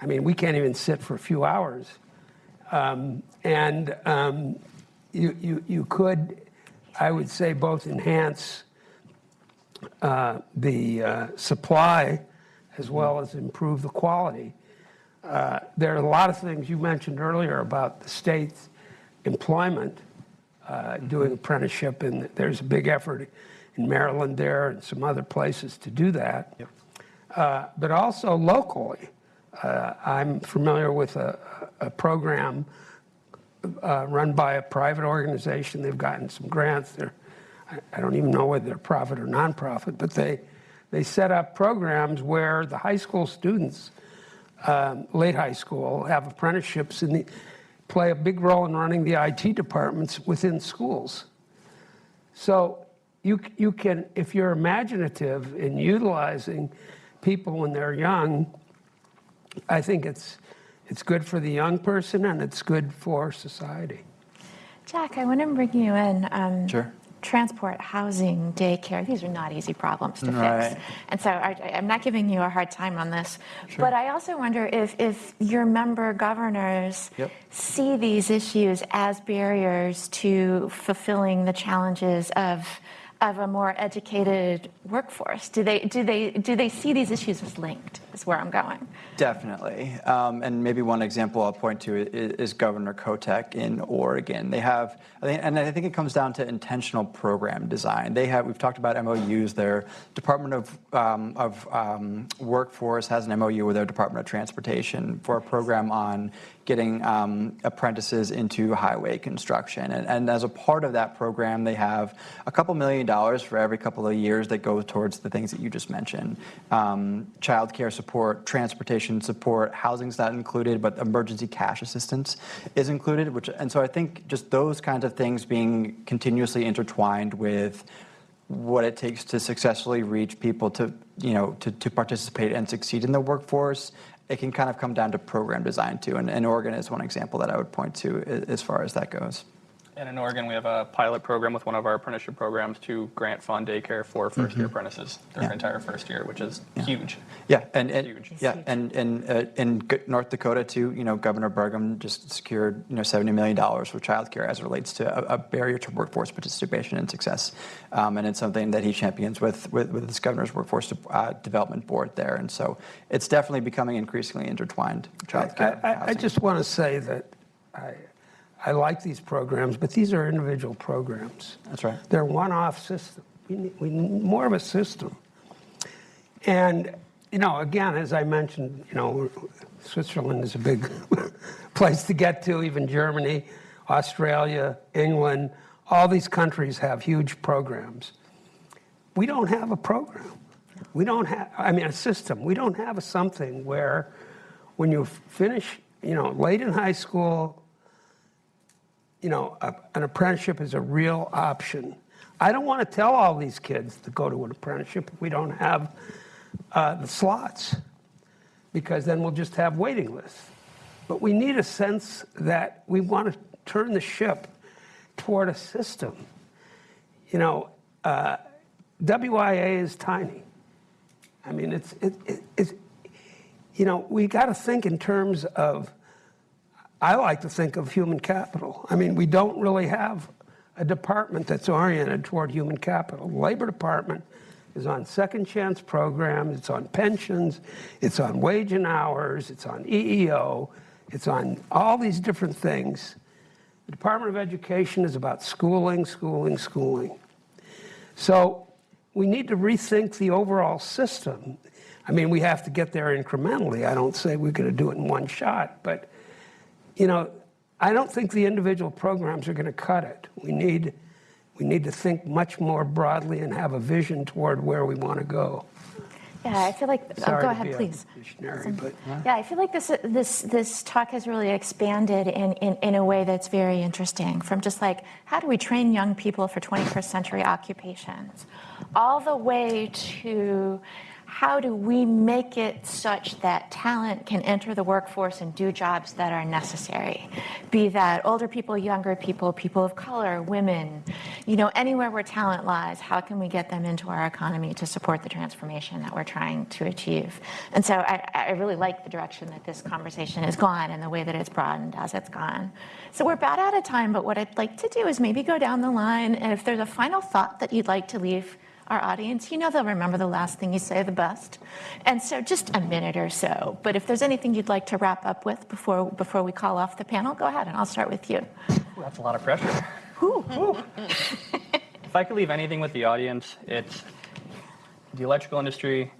I mean, we can't even sit for a few hours. You could, I would say, both enhance the supply as well as improve the quality. There are a lot of things you mentioned earlier about the state's employment, doing apprenticeship, and there's a big effort in Maryland there and some other places to do that. Yep. But also locally. I'm familiar with a program run by a private organization. They've gotten some grants. I don't even know whether they're profit or nonprofit, but they set up programs where the high school students, late high school, have apprenticeships and play a big role in running the IT departments within schools. So you can, if you're imaginative in utilizing people when they're young, I think it's good for the young person and it's good for society. Jack, I want to bring you in. Sure. Transport, housing, daycare, these are not easy problems to fix. And so I'm not giving you a hard time on this. Sure. But I also wonder if your member governors see these issues as barriers to fulfilling the challenges of a more educated workforce. Do they see these issues as linked, is where I'm going? Definitely. And maybe one example I'll point to is Governor Kotek in Oregon. They have, and I think it comes down to intentional program design. We've talked about MOUs. Their Department of Workforce has an MOU with their Department of Transportation for a program on getting apprentices into highway construction. And as a part of that program, they have a couple $1 million for every couple of years that go towards the things that you just mentioned. Child care support, transportation support, housing's not included, but emergency cash assistance is included. And so I think just those kinds of things being continuously intertwined with what it takes to successfully reach people to participate and succeed in the workforce, it can kind of come down to program design too. And Oregon is one example that I would point to as far as that goes. And in Oregon, we have a pilot program with one of our apprenticeship programs to grant fund daycare for first-year apprentices their entire first year, which is huge. Yeah, and huge. And in North Dakota too, Governor Burgum just secured $70 million for childcare as it relates to a barrier to workforce participation and success, and it's something that he champions with his governor's workforce development board there, and so it's definitely becoming increasingly intertwined. Childcare. I just want to say that I like these programs, but these are individual programs. That's right. They're one-off system. We need more of a system. And, again, as I mentioned, Switzerland is a big place to get to, even Germany, Australia, England, all these countries have huge programs. We don't have a program. We don't have, a system. We don't have something where when you finish, late in high school, an apprenticeship is a real option. I don't want to tell all these kids to go to an apprenticeship if we don't have the slots, because then we'll just have waiting lists. But we need a sense that we want to turn the ship toward a system. WIA is tiny. We got to think in terms of, I like to think of human capital. We don't really have a department that's oriented toward human capital. The Labor Department is on second chance programs, it's on pensions, it's on wage and hours, it's on EEO, it's on all these different things. The Department of Education is about schooling. So we need to rethink the overall system. We have to get there incrementally. I don't say we're going to do it in one shot, but I don't think the individual programs are going to cut it. We need to think much more broadly and have a vision toward where we want to go. Yeah, I feel like. Sorry go to ahead, be please. But yeah, I feel like this talk has really expanded in a way that's very interesting. From just like, how do we train young people for 21st century occupations, all the way to how do we make it such that talent can enter the workforce and do jobs that are necessary? Be that older people, younger people, people of color, women, Anywhere where talent lies, how can we get them into our economy to support the transformation that we're trying to achieve? And so I really like the direction that this conversation has gone and the way that it's broadened as it's gone. So we're about out of time, but what I'd like to do is maybe go down the line, and if there's a final thought that you'd like to leave our audience, they'll remember the last thing you say the best. And so just a minute or so. But if there's anything you'd like to wrap up with before we call off the panel, go ahead, and I'll start with you. Ooh, that's a lot of pressure. If I could leave anything with the audience, it's the electrical industry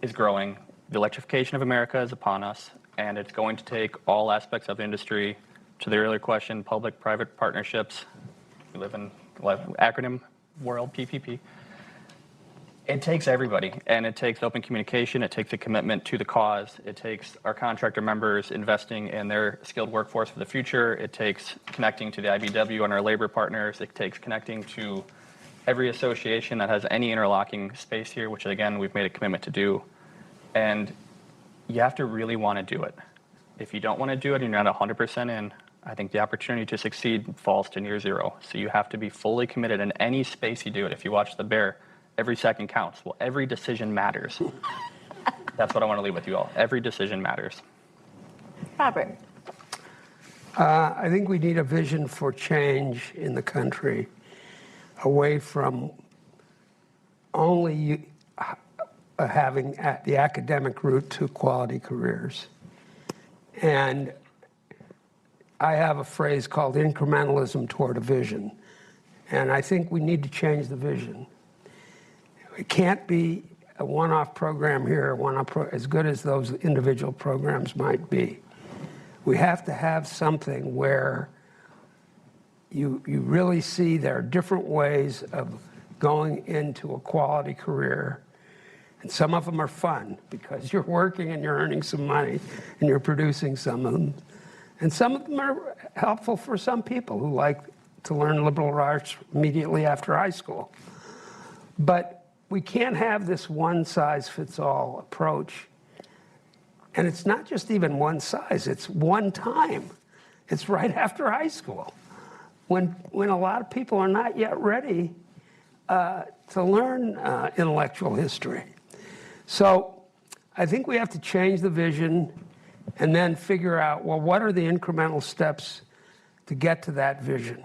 is growing. The electrification of America is upon us, and it's going to take all aspects of the industry. To the earlier question, public-private partnerships. We live in acronym world, PPP. It takes everybody, and it takes open communication. It takes a commitment to the cause. It takes our contractor members investing in their skilled workforce for the future. It takes connecting to the IBEW and our labor partners. It takes connecting to every association that has any interlocking space here, which, again, we've made a commitment to do. And you have to really want to do it. If you don't want to do it and you're not 100% in, I think the opportunity to succeed falls to near zero. So you have to be fully committed in any space you do it. If you watch The Bear, every second counts. Well, every decision matters. That's what I want to leave with you all. Every decision matters. Robert. I think we need a vision for change in the country, away from only having the academic route to quality careers. And I have a phrase called incrementalism toward a vision. And I think we need to change the vision. It can't be a one-off program here, as good as those individual programs might be. We have to have something where you really see there are different ways of going into a quality career. And some of them are fun because you're working and you're earning some money and you're producing some of them. And some of them are helpful for some people who like to learn liberal arts immediately after high school. But we can't have this one-size-fits-all approach. And it's not just even one size, it's one time. It's right after high school, when a lot of people are not yet ready to learn intellectual history. So I think we have to change the vision and then figure out, well, what are the incremental steps to get to that vision?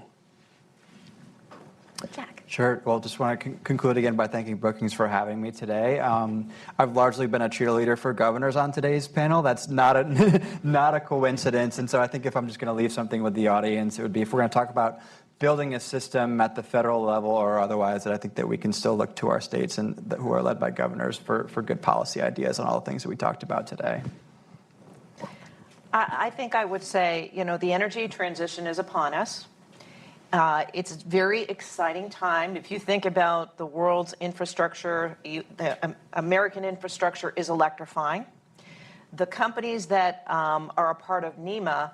Jack. Sure. Well, just want to conclude again by thanking Brookings for having me today. I've largely been a cheerleader for governors on today's panel. That's not a coincidence. And so I think if I'm just going to leave something with the audience, it would be if we're going to talk about building a system at the federal level or otherwise, that I think that we can still look to our states and who are led by governors for good policy ideas on all the things that we talked about today. I think I would say, the energy transition is upon us. It's a very exciting time. If you think about the world's infrastructure, the American infrastructure is electrifying. The companies that are a part of NEMA,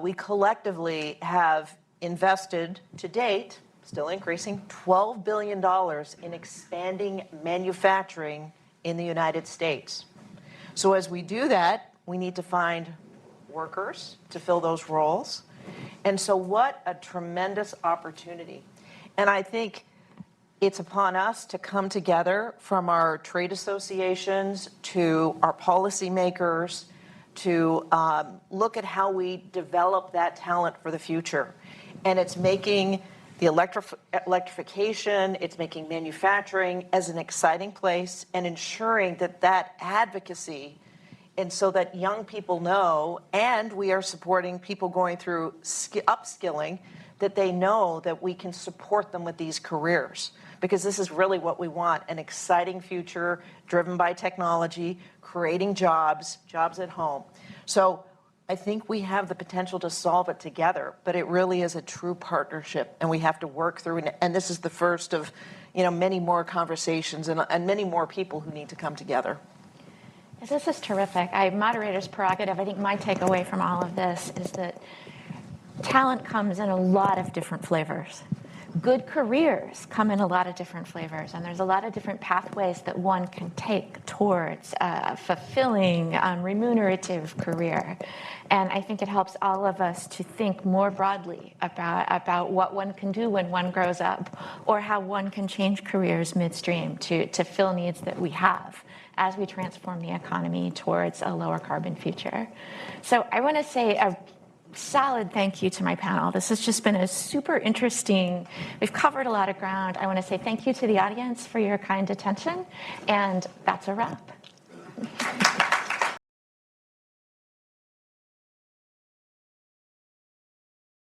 we collectively have invested to date, still increasing, $12 billion in expanding manufacturing in the United States. So as we do that, we need to find workers to fill those roles. And so what a tremendous opportunity. And I think it's upon us to come together, from our trade associations to our policymakers, to look at how we develop that talent for the future. And it's making the electrification, it's making manufacturing as an exciting place, and ensuring that advocacy, and so that young people know, and we are supporting people going through upskilling, that they know that we can support them with these careers. Because this is really what we want, an exciting future driven by technology, creating jobs at home. So I think we have the potential to solve it together, but it really is a true partnership, and we have to work through it. And this is the first of many more conversations and many more people who need to come together. This is terrific. Moderator's prerogative. I think my takeaway from all of this is that talent comes in a lot of different flavors. good careers come in a lot of different flavors, and there's a lot of different pathways that one can take towards a fulfilling, remunerative career. And I think it helps all of us to think more broadly about what one can do when one grows up, or how one can change careers midstream to fill needs that we have as we transform the economy towards a lower carbon future. So I want to say a solid thank you to my panel. This has just been a super interesting, we've covered a lot of ground. I want to say thank you to the audience for your kind attention, and that's a wrap.